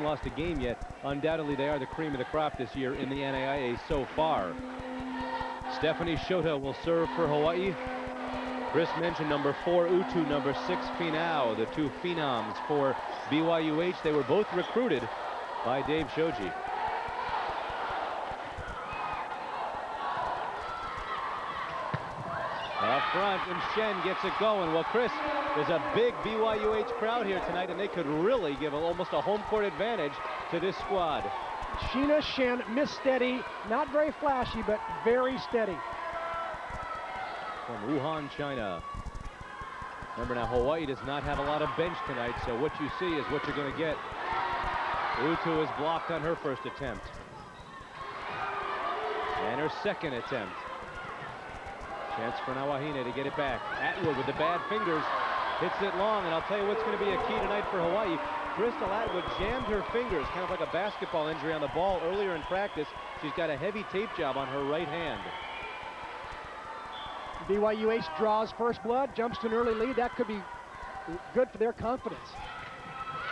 lost a game yet. Undoubtedly, they are the cream of the crop this year in the NAIA so far. Stephanie Shota will serve for Hawaii. Chris mentioned number 4 Utu, number 6 Finau, the two phenoms for BYU-H. They were both recruited by Dave Shoji. Up front, and Shen gets it going. Well, Chris, there's a big BYU-H crowd here tonight, and they could really give almost a home court advantage to this squad. Sheena Shen, Miss Steady, not very flashy, but very steady. From Wuhan, China. Remember now, Hawaii does not have a lot of bench tonight, so what you see is what you're going to get. Utu is blocked on her first attempt. And her second attempt. Chance for Nawahine to get it back. Atwood with the bad fingers hits it long, and I'll tell you what's going to be a key tonight for Hawaii. Crystal Atwood jammed her fingers, kind of like a basketball injury on the ball earlier in practice. She's got a heavy tape job on her right hand. BYU-H draws first blood, jumps to an early lead. That could be good for their confidence.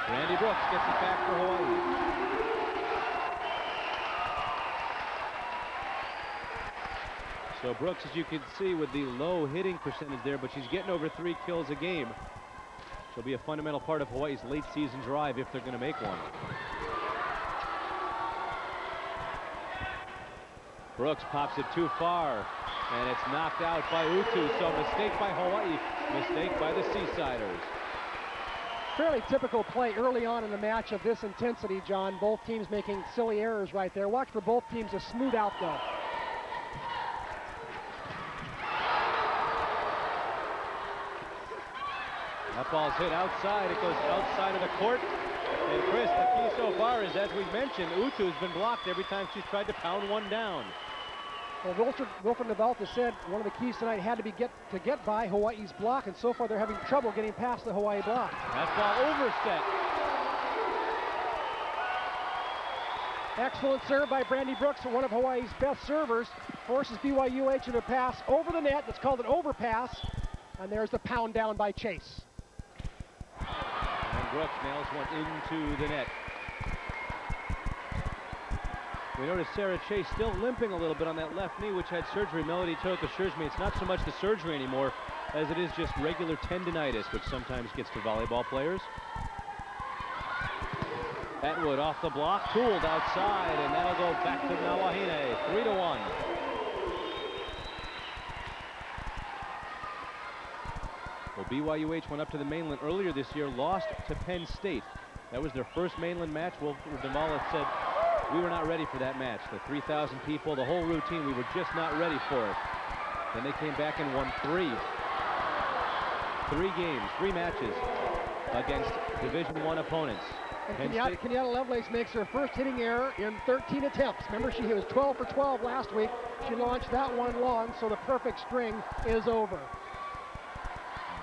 Randy Brooks gets it back for Hawaii. So Brooks, as you can see, with the low hitting percentage there, but she's getting over 3 kills a game. She'll be a fundamental part of Hawaii's late season drive if they're going to make one. Brooks pops it too far, and it's knocked out by Utu. So mistake by Hawaii, mistake by the Seasiders. Fairly typical play early on in a match of this intensity, John. Both teams making silly errors right there. Watch for both teams to smooth out, though. That ball's hit outside. It goes outside of the court. And Chris, the key so far is, as we mentioned, Utu's been blocked every time she's tried to pound one down. Well, Wilfred Navalta said one of the keys tonight had to be to get by Hawaii's block, and so far they're having trouble getting past the Hawaii block. That ball overset. Excellent serve by Brandy Brooks, one of Hawaii's best servers. Forces BYU-H into a pass over the net. That's called an overpass. And there's the pound down by Chase. And Brooks nails one into the net. We noticed Sarah Chase still limping a little bit on that left knee, which had surgery. Melody Toth assures me it's not so much the surgery anymore as it is just regular tendinitis, which sometimes gets to volleyball players. Atwood off the block, Tooled outside, and that'll go back to Nawahine, 3-1. Well, BYU-H went up to the mainland earlier this year, lost to Penn State. That was their first mainland match. Wilfred Navalta said, we were not ready for that match. The 3,000 people, the whole routine, we were just not ready for it. Then they came back and won 3 games, 3 matches against Division I opponents. And Kenyatta Lovelace makes her first hitting error in 13 attempts. Remember, she was 12 for 12 last week. She launched that one long, so the perfect string is over.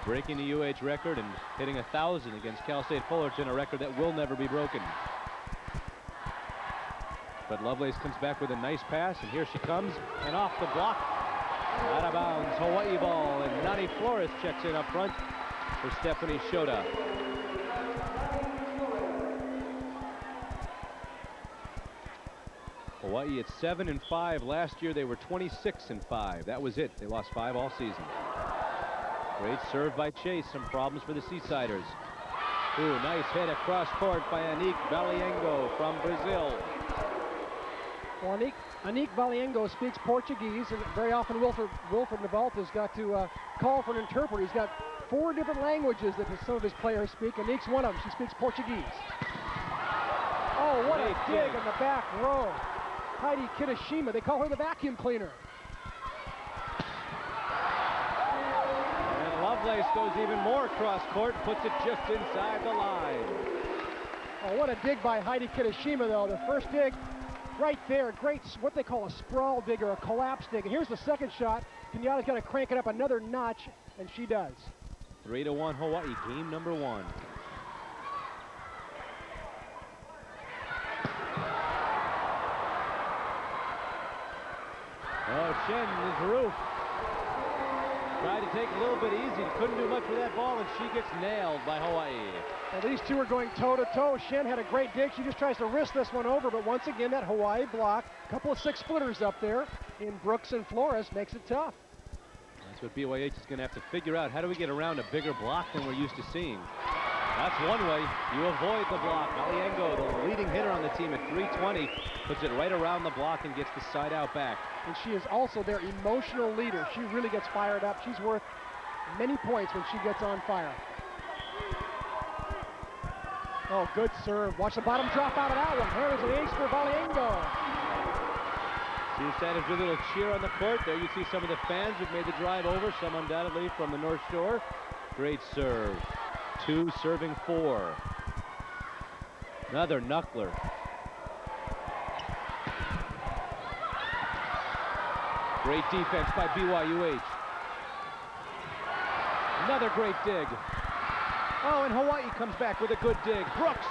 Breaking the UH record and hitting 1,000 against Cal State Fullerton, a record that will never be broken. But Lovelace comes back with a nice pass, and here she comes, and off the block, out of bounds, Hawaii ball, and Nani Flores checks in up front for Stephanie Shota. Hawaii at 7-5. Last year they were 26-5. That was it. They lost 5 all season. Great serve by Chase. Some problems for the Seasiders. Ooh, nice hit across court by Anique Valiengo from Brazil. Well, Anique Valiengo speaks Portuguese, and very often Wilfred Navalta's got to call for an interpreter. He's got 4 different languages that some of his players speak. Anique's one of them. She speaks Portuguese. Oh, what a dig in the back row. Heidi Kitashima, they call her the vacuum cleaner. And Lovelace goes even more cross court, puts it just inside the line. Oh, what a dig by Heidi Kitashima, though. The first dig right there, great, what they call a sprawl dig or a collapse dig. And here's the second shot. Kenyatta's got to crank it up another notch, and she does. 3-1 Hawaii, game number 1. Oh, Shen is roof. Tried to take a little bit easy, couldn't do much with that ball, and she gets nailed by Hawaii. Well, these two are going toe-to-toe. Shen had a great dig. She just tries to wrist this one over, but once again, that Hawaii block, a couple of 6-footers up there in Brooks and Flores makes it tough. That's what BYU is going to have to figure out. How do we get around a bigger block than we're used to seeing? That's one way. You avoid the block. Valiengo, the leading hitter on the team at 320, puts it right around the block and gets the side out back. And she is also their emotional leader. She really gets fired up. She's worth many points when she gets on fire. Oh, good serve. Watch the bottom drop out of that one. There's an ace for Valiengo. See a little cheer on the court. There you see some of the fans who've made the drive over, some undoubtedly from the North Shore. Great serve. 2 serving 4. Another knuckler. Great defense by BYU-H. Another great dig. Oh, and Hawaii comes back with a good dig. Brooks.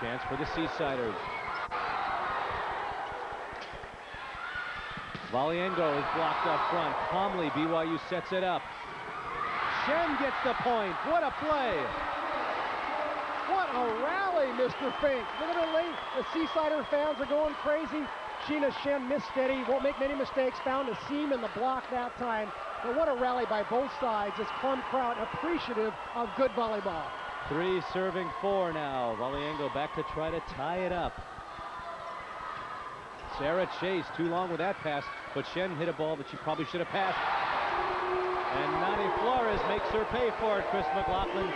Chance for the Seasiders. Valiengo is blocked up front. Calmly, BYU sets it up. Shen gets the point. What a play. What a rally, Mr. Fink. Literally, the Seasider fans are going crazy. Sheena Shen missed steady, won't make many mistakes, found a seam in the block that time. But what a rally by both sides. This Plum crowd appreciative of good volleyball. 3 serving 4 now. Valiengo back to try to tie it up. Sarah Chase too long with that pass, but Shen hit a ball that she probably should have passed. And Nani Flores makes her pay for it, Chris McLaughlin.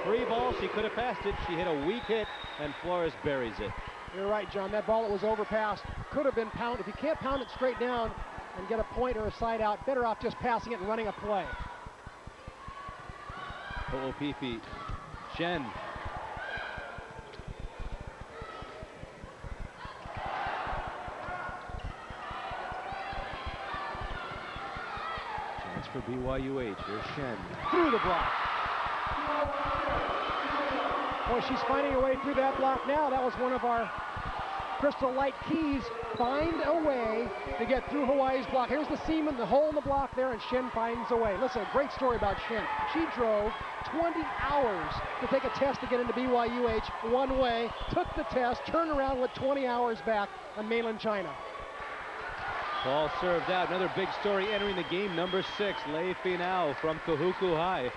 3 balls, she could have passed it. She hit a weak hit, and Flores buries it. You're right, John. That ball that was overpassed could have been pounded. If you can't pound it straight down and get a point or a side out, better off just passing it and running a play. Ho'opipi. Shen. Chance for BYU-H. Here's Shen. Through the block. Boy, she's finding a way through that block now. That was one of our Crystal Light keys. Find a way to get through Hawaii's block. Here's the seam in the hole in the block there, and Shen finds a way. Listen, a great story about Shen. She drove 20 hours to take a test to get into BYU-H one way, took the test, turned around with 20 hours back on mainland China. Ball served out. Another big story entering the game, number 6, Lei Finau from Kahuku High.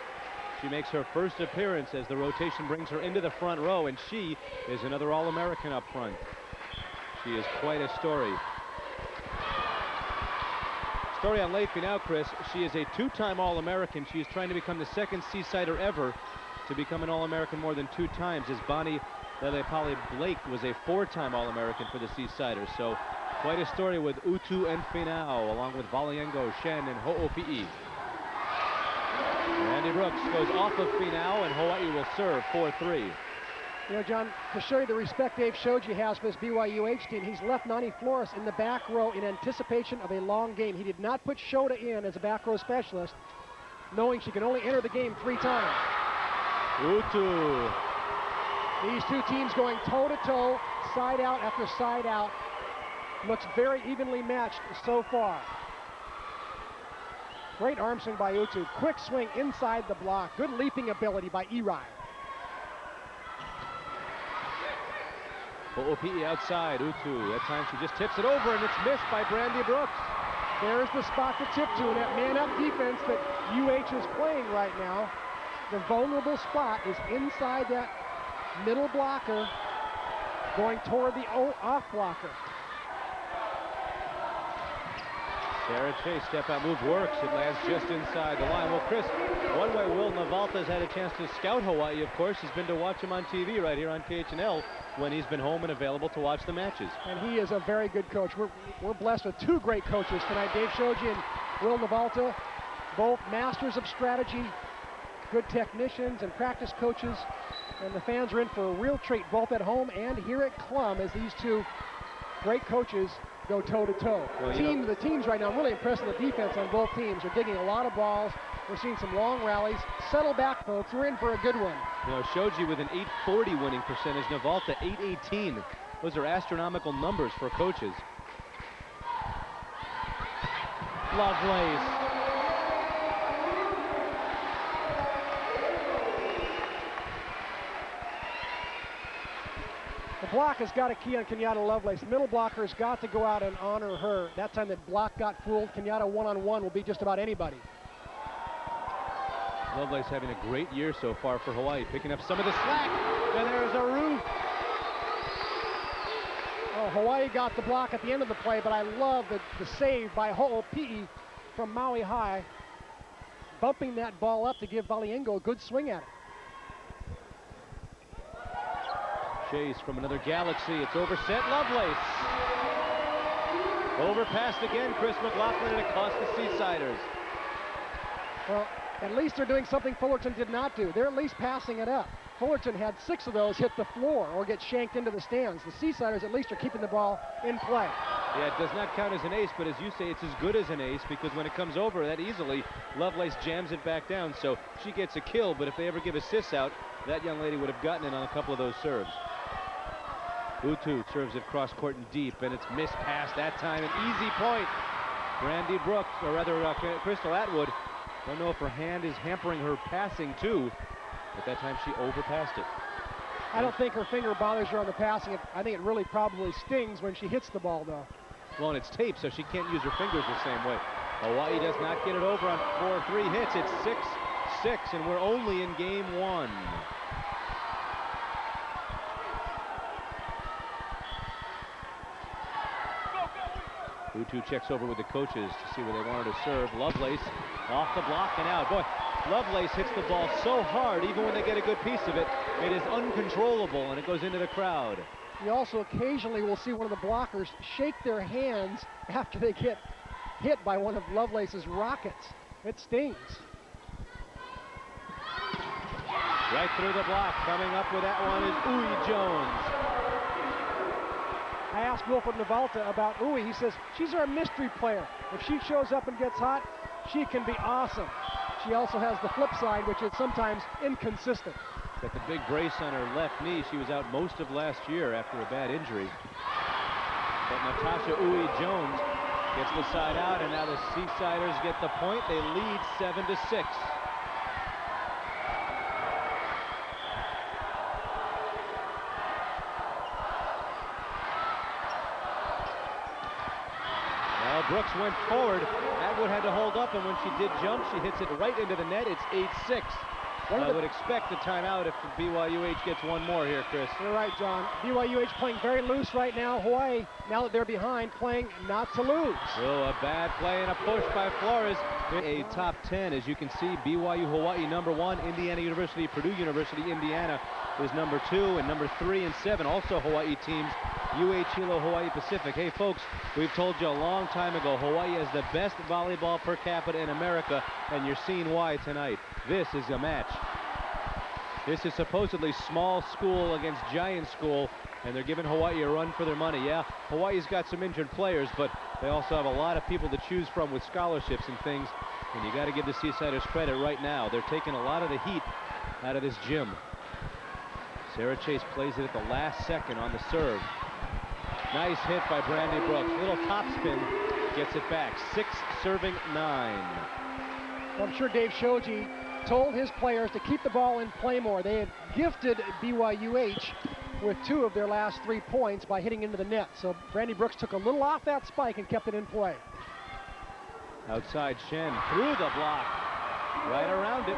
She makes her first appearance as the rotation brings her into the front row, and she is another All-American up front. She is quite a story. Story on Lei Finau, Chris. She is a 2-time All-American. She is trying to become the second Seasider ever to become an All-American more than 2 times, as Bonnie Lelepali Blake was a 4-time All-American for the Seasiders. So quite a story with Utu and Finau, along with Valiengo, Shen, and Ho'opi'i. Andy Brooks goes off of Finau, and Hawaii will serve 4-3. You know, John, to show you the respect Dave Shoji has for his BYU-H team, he's left Nani Flores in the back row in anticipation of a long game. He did not put Shota in as a back row specialist, knowing she can only enter the game 3 times. Utu. These 2 teams going toe-to-toe, side out after side out. Looks very evenly matched so far. Great arm swing by Utu. Quick swing inside the block. Good leaping ability by Irai. Ho'opi'i outside. Utu. That time she just tips it over, and it's missed by Brandy Brooks. There's the spot to tip to, and that man-up defense that UH is playing right now. The vulnerable spot is inside that middle blocker, going toward the off blocker. Sarah Chase, step-out move works. It lands just inside the line. Well, Chris, one way Will Navalta's had a chance to scout Hawaii, of course, has been to watch him on TV right here on KHNL when he's been home and available to watch the matches. And he is a very good coach. We're blessed with 2 great coaches tonight, Dave Shoji and Will Navalta, both masters of strategy, good technicians and practice coaches. And the fans are in for a real treat, both at home and here at Clum, as these 2 great coaches go toe-to-toe. Well, the teams right now, I'm really impressed with the defense on both teams. They're digging a lot of balls. We're seeing some long rallies. Settle back, folks. We're in for a good one. You know, Shoji with an 840 winning percentage. Navalta 818. Those are astronomical numbers for coaches. Lovelace. The block has got a key on Kenyatta Lovelace. Middle blocker's got to go out and honor her. That time that block got fooled, Kenyatta one-on-one will be just about anybody. Lovelace having a great year so far for Hawaii, picking up some of the slack. And there's a roof. Oh, Hawaii got the block at the end of the play, but I love the save by Ho'opi'i from Maui High, bumping that ball up to give Valiengo a good swing at it. Chase from another Galaxy. It's overset. Lovelace. Overpassed again, Chris McLaughlin, and it cost the Seasiders. Well, at least they're doing something Fullerton did not do. They're at least passing it up. Fullerton had 6 of those hit the floor or get shanked into the stands. The Seasiders at least are keeping the ball in play. Yeah, it does not count as an ace, but as you say, it's as good as an ace because when it comes over that easily, Lovelace jams it back down, so she gets a kill, but if they ever give assists out, that young lady would have gotten it on a couple of those serves. Utu serves it cross court and deep, and it's missed pass that time. An easy point. Brandy Brooks, or rather Crystal Atwood. Don't know if her hand is hampering her passing too, but that time she overpassed it. I don't think her finger bothers her on the passing. I think it really probably stings when she hits the ball, though. Well, and it's taped, so she can't use her fingers the same way. Hawaii does not get it over on 4-3 hits. It's 6-6, and we're only in game 1. Utu checks over with the coaches to see where they wanted to serve. Lovelace off the block and out. Boy, Lovelace hits the ball so hard, even when they get a good piece of it, it is uncontrollable, and it goes into the crowd. You also occasionally will see one of the blockers shake their hands after they get hit by one of Lovelace's rockets. It stings. Right through the block. Coming up with that one is Uwe Jones. I asked Wilfred Navalta about Uwe. He says she's our mystery player. If she shows up and gets hot, she can be awesome. She also has the flip side, which is sometimes inconsistent. Got the big brace on her left knee. She was out most of last year after a bad injury. But Natasha Uwe Jones gets the side out, and now the Seasiders get the point. They lead 7-6. Brooks went forward. Atwood had to hold up, and when she did jump, she hits it right into the net. It's 8-6. I would expect a timeout if BYU-H gets one more here, Chris. You're right, John. BYU-H playing very loose right now. Hawaii, now that they're behind, playing not to lose. Oh, a bad play and a push by Flores. A top 10, as you can see, BYU-Hawaii number 1, Indiana University, Purdue University, Indiana is number 2, and number 3 and 7, also Hawaii teams. UH Hilo Hawaii Pacific. Hey folks, we've told you a long time ago, Hawaii has the best volleyball per capita in America, and you're seeing why tonight. This is a match. This is supposedly small school against giant school, and they're giving Hawaii a run for their money. Yeah, Hawaii's got some injured players, but they also have a lot of people to choose from with scholarships and things, and you got to give the Seasiders credit right now. They're taking a lot of the heat out of this gym. Sarah Chase plays it at the last second on the serve. Nice hit by Brandy Brooks. Little top spin, gets it back. 6 serving 9. Well, I'm sure Dave Shoji told his players to keep the ball in play more. They had gifted BYU-H with 2 of their last 3 points by hitting into the net. So Brandy Brooks took a little off that spike and kept it in play. Outside Shen through the block, right around it.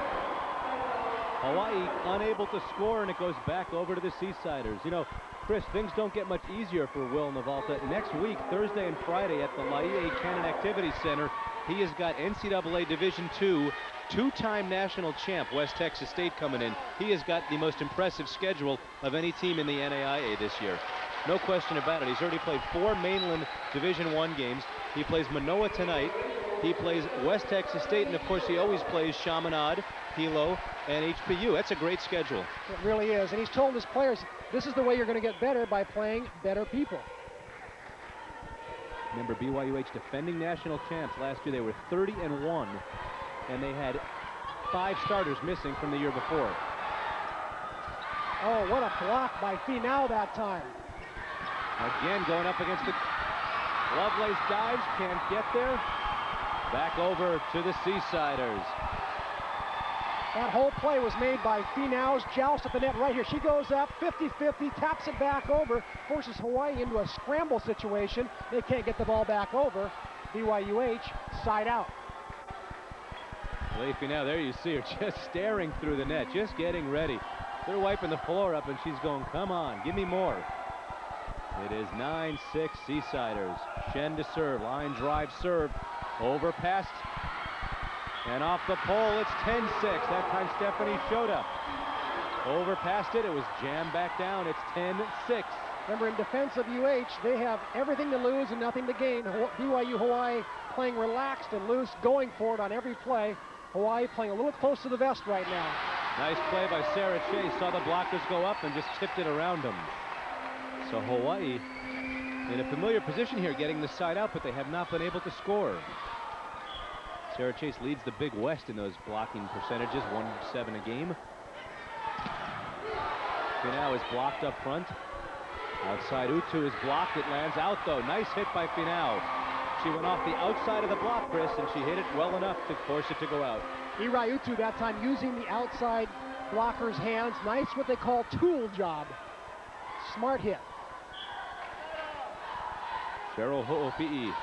Hawaii unable to score, and it goes back over to the Seasiders. You know, Chris, things don't get much easier for Will Navalta. Next week, Thursday and Friday at the NAIA Cannon Activity Center, he has got NCAA Division II, 2-time national champ West Texas State coming in. He has got the most impressive schedule of any team in the NAIA this year. No question about it. He's already played 4 mainland Division I games. He plays Manoa tonight. He plays West Texas State, and of course he always plays Chaminade, Hilo, and HPU. That's a great schedule. It really is, and he's told his players, this is the way you're going to get better, by playing better people. Remember, BYU-H defending national champs last year. They were 30-1, and they had 5 starters missing from the year before. Oh, what a block by Finau that time. Again, going up against the Lovelace dives, can't get there. Back over to the Seasiders. That whole play was made by Finau's joust at the net right here. She goes up 50-50, taps it back over, forces Hawaii into a scramble situation. They can't get the ball back over. BYU-H side out. Finau, there you see her just staring through the net, just getting ready. They're wiping the floor up and she's going, come on, give me more. It is 9-6 Seasiders. Shen to serve, line drive serve, overpassed. And off the pole, it's 10-6. That time Stephanie Shota overpassed it. It was jammed back down. It's 10-6. Remember, in defense of UH, they have everything to lose and nothing to gain. BYU-Hawaii playing relaxed and loose, going for it on every play. Hawaii playing a little close to the vest right now. Nice play by Sarah Chase. Saw the blockers go up and just tipped it around them. So Hawaii in a familiar position here, getting the side out, but they have not been able to score. Sarah Chase leads the Big West in those blocking percentages, 1-7 a game. Finau is blocked up front. Outside Utu is blocked. It lands out though. Nice hit by Finau. She went off the outside of the block, Chris, and she hit it well enough to force it to go out. Irai Utu that time using the outside blocker's hands. Nice what they call tool job. Smart hit. Cheryl Ho'opi'i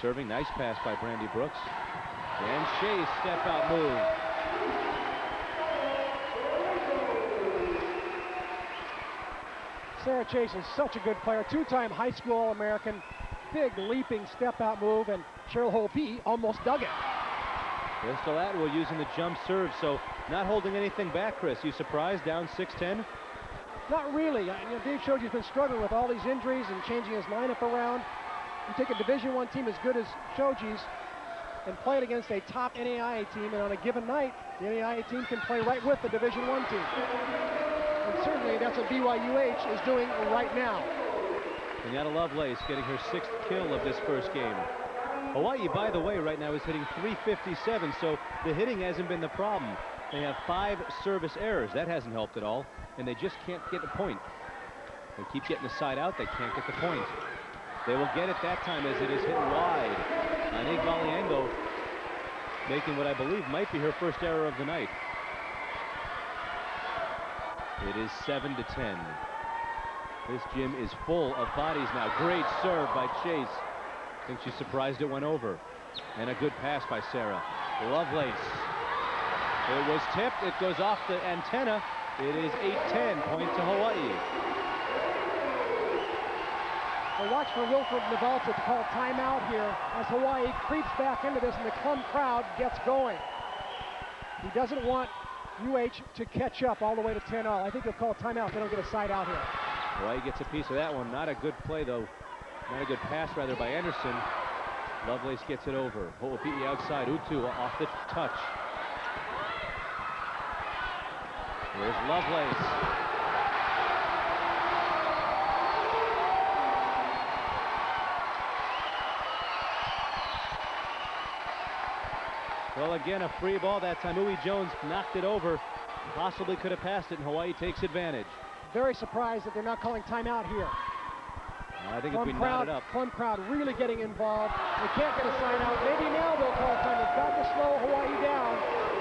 serving. Nice pass by Brandy Brooks. And Shea step out move. Sarah Chase is such a good player. Two-time high school All-American. Big leaping step out move, and Cheryl Ho'opi'i almost dug it. Crystal Atwell using the jump serve, so not holding anything back, Chris. You surprised, down 6-10? Not really. Dave Shoji's been struggling with all these injuries and changing his lineup around. You take a Division I team as good as Shoji's and play it against a top NAIA team, and on a given night, the NAIA team can play right with the Division I team. And certainly that's what BYU-H is doing right now. Kenyatta Lovelace getting her 6th kill of this first game. Hawaii, by the way, right now is hitting .357, so the hitting hasn't been the problem. They have 5 service errors. That hasn't helped at all, and they just can't get the point. They keep getting the side out. They can't get the point. They will get it that time as it is hit wide. Anik Valiengo making what I believe might be her first error of the night. It is 7-10. This gym is full of bodies now. Great serve by Chase. I think she's surprised it went over. And a good pass by Sarah. Lovelace. It was tipped. It goes off the antenna. It is 8-10. Point to Hawaii. Well, watch for Wilfred Navalta to call timeout here as Hawaii creeps back into this and the Clum crowd gets going. He doesn't want UH to catch up all the way to 10-0. I think he'll call a timeout if they don't get a side out here. Hawaii gets a piece of that one. Not a good play, though. Not a good pass, rather, by Anderson. Lovelace gets it over. Ho'opi'i outside. Utu off the touch. Here's Lovelace. Well, again, a free ball. That time, Uwe Jones knocked it over. Possibly could have passed it, and Hawaii takes advantage. Very surprised that they're not calling timeout here. I think if we knot it up. Clum crowd really getting involved. They can't get a sign out. Maybe now they'll call time. They've got to slow Hawaii down.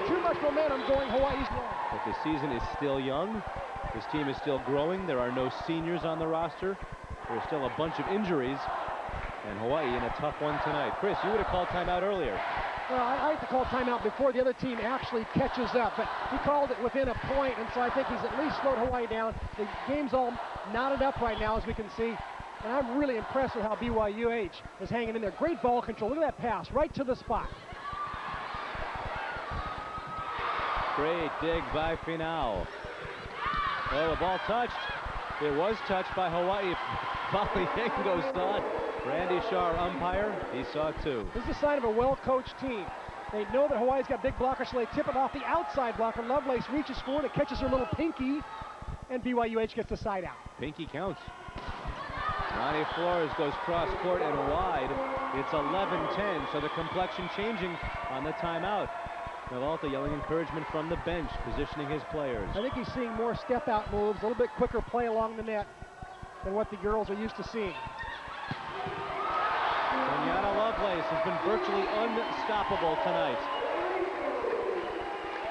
Too much momentum going Hawaii's way. But the season is still young. This team is still growing. There are no seniors on the roster. There's still a bunch of injuries. And Hawaii in a tough one tonight. Chris, you would have called timeout earlier. Well, I like to call timeout before the other team actually catches up, but he called it within a point, and so I think he's at least slowed Hawaii down. The game's all knotted up right now, as we can see, and I'm really impressed with how BYU-H is hanging in there. Great ball control. Look at that pass, right to the spot. Great dig by Finau. Oh, the ball touched. It was touched by Hawaii. Valiengo saw it. Randy Shar, umpire, he saw it too. This is a sign of a well-coached team. They know that Hawaii's got big blockers, so they tip it off the outside blocker. Lovelace reaches forward, it catches her little pinky, and BYU-H gets the side out. Pinky counts. Ronnie Flores goes cross court and wide. It's 11-10, so the complexion changing on the timeout. Navalta yelling encouragement from the bench, positioning his players. I think he's seeing more step-out moves, a little bit quicker play along the net than what the girls are used to seeing. Kenyatta Lovelace has been virtually unstoppable tonight.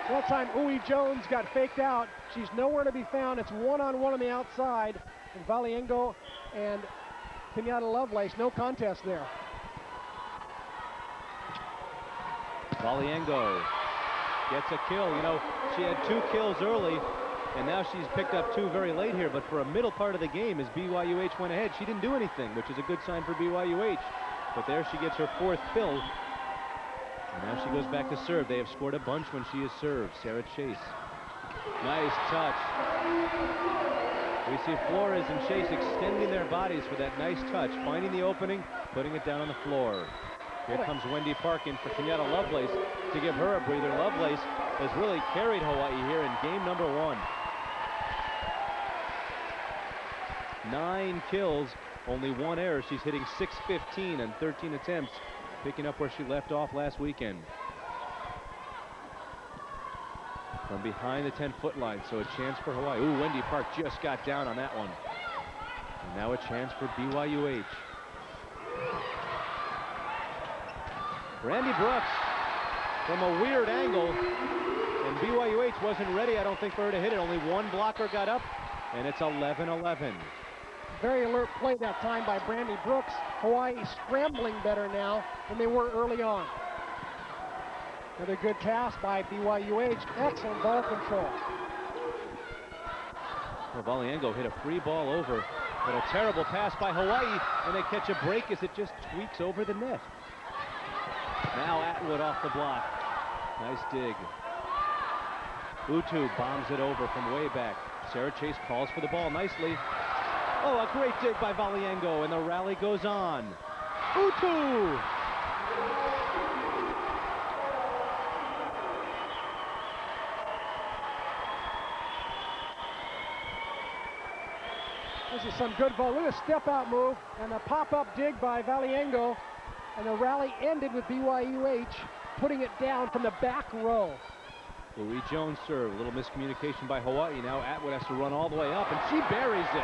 That time, Uwe Jones got faked out. She's nowhere to be found. It's one-on-one on the outside. And Valiengo and Kenyatta Lovelace, no contest there. Valiengo gets a kill. You know, she had 2 kills early, and now she's picked up 2 very late here. But for a middle part of the game, as BYUH went ahead, she didn't do anything, which is a good sign for BYUH. But there she gets her 4th fill. And now she goes back to serve. They have scored a bunch when she has served. Sarah Chase. Nice touch. We see Flores and Chase extending their bodies for that nice touch, finding the opening, putting it down on the floor. Here comes Wendy Park in for Kenyatta Lovelace to give her a breather. Lovelace has really carried Hawaii here in game number 1. 9 kills, only 1 error. She's hitting .615 and 13 attempts, picking up where she left off last weekend. From behind the 10-foot line, so a chance for Hawaii. Ooh, Wendy Park just got down on that one. And now a chance for BYUH. Brandy Brooks from a weird angle, and BYUH wasn't ready, I don't think, for her to hit it. Only 1 blocker got up, and it's 11-11. Very alert play that time by Brandy Brooks. Hawaii scrambling better now than they were early on. Another good pass by BYUH. Excellent ball control. Well, Valiengo hit a free ball over, but a terrible pass by Hawaii, and they catch a break as it just tweaks over the net. Now Atwood off the block. Nice dig. Utu bombs it over from way back. Sarah Chase calls for the ball nicely. Oh, a great dig by Valiengo, and the rally goes on. Utu! This is some good ball. Look at a step-out move and a pop-up dig by Valiengo. And the rally ended with BYUH putting it down from the back row. Louis Jones serve. A little miscommunication by Hawaii. Now Atwood has to run all the way up, and she buries it.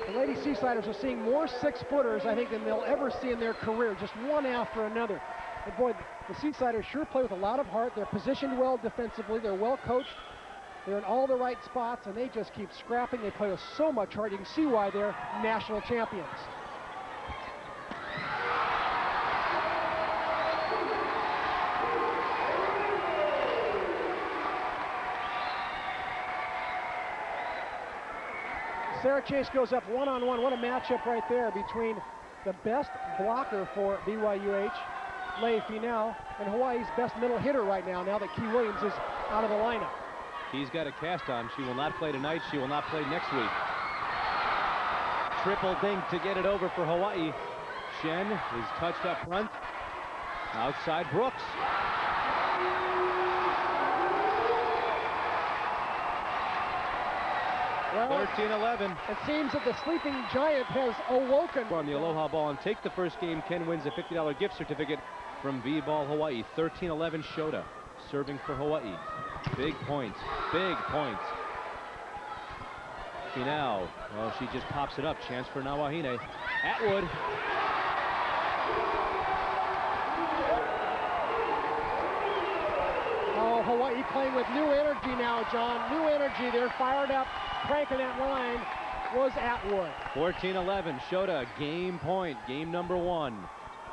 The Lady Seasiders are seeing more 6-footers, I think, than they'll ever see in their career, just one after another. And boy, the Seasiders sure play with a lot of heart. They're positioned well defensively. They're well coached. They're in all the right spots, and they just keep scrapping. They play with so much heart. You can see why they're national champions. Sarah Chase goes up one-on-one. What a matchup right there between the best blocker for BYUH, Leigh Finau, and Hawaii's best middle hitter right now that Key Williams is out of the lineup. He's got a cast on. She will not play tonight. She will not play next week. Triple dink to get it over for Hawaii. Shen is touched up front. Outside Brooks. Well, 13-11. It seems that the sleeping giant has awoken. On the Aloha Ball and take the first game. Ken wins a $50 gift certificate from V-Ball Hawaii. 13-11 Shota serving for Hawaii. Big points. Big points. Finau. Well, she just pops it up. Chance for Nawahine. Atwood. Oh, Hawaii playing with new energy now, John. New energy. They're fired up. Cranking that line was Atwood. 14-11. Shota, game point. Game number 1.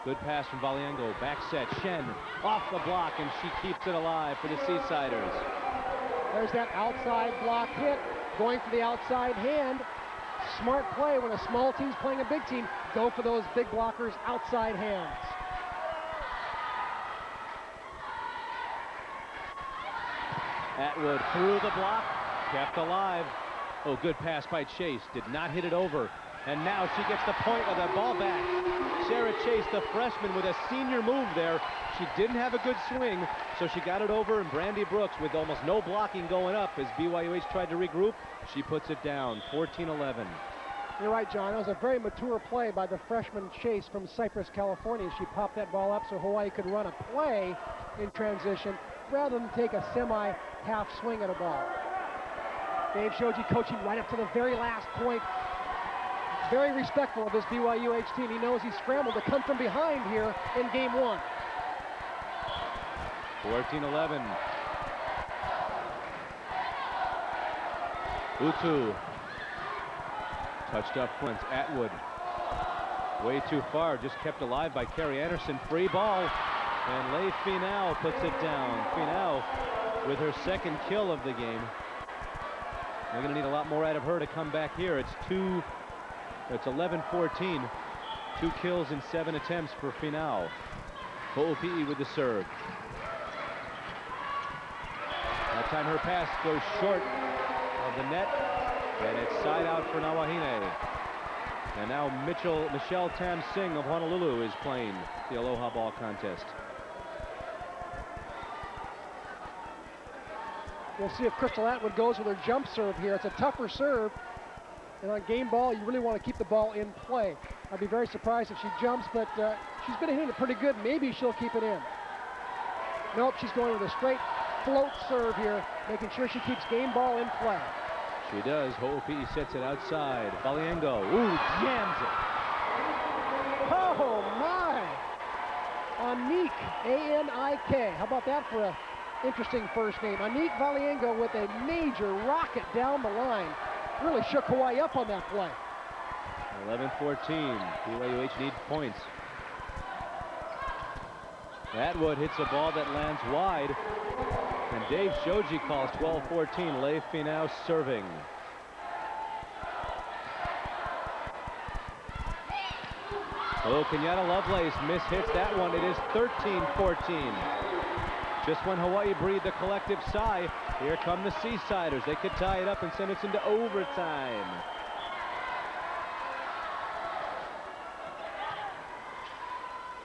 Good pass from Valiengo. Back set. Shen off the block, and she keeps it alive for the Seasiders. There's that outside block hit. Going for the outside hand. Smart play when a small team's playing a big team. Go for those big blockers' outside hands. Atwood through the block. Kept alive. Oh, good pass by Chase. Did not hit it over. And now she gets the point of the ball back. Sarah Chase, the freshman, with a senior move there. She didn't have a good swing, so she got it over, and Brandy Brooks, with almost no blocking going up as BYUH tried to regroup, she puts it down, 14-11. You're right, John. That was a very mature play by the freshman Chase from Cypress, California. She popped that ball up so Hawaii could run a play in transition rather than take a semi-half swing at a ball. Dave Shoji coaching right up to the very last point. very respectful of this BYU-H team. He knows he's scrambled to come from behind here in game one. 14-11. Utu. Touched up front. Atwood. Way too far. Just kept alive by Carrie Anderson. Free ball. And Leigh Finau puts it down. Finau with her second kill of the game. They're going to need a lot more out of her to come back here. It's 11-14. 2 kills in 7 attempts for Finau. Ho'opi'i with the serve. That time her pass goes short of the net, and it's side out for Nawahine. And now Michelle Tam Singh of Honolulu is playing the Aloha Ball contest. We'll see if Crystal Atwood goes with her jump serve here. It's a tougher serve, and on game ball, you really want to keep the ball in play. I'd be very surprised if she jumps, but she's been hitting it pretty good. Maybe she'll keep it in. Nope, she's going with a straight float serve here, making sure she keeps game ball in play. She does. Ho'opi'i sets it outside. Valiengo, ooh, jams it. Oh my! Anik, A-N-I-K. How about that for a interesting first name? Anik Valiengo with a major rocket down the line. Really shook Hawaii up on that play. 11-14. BYU-H needs points. Atwood hits a ball that lands wide. And Dave Shoji calls 12-14. Leigh Finau serving. Oh, Kenyatta Lovelace mishits that one. It is 13-14. Just when Hawaii breathed a collective sigh, here come the Seasiders. They could tie it up and send us into overtime.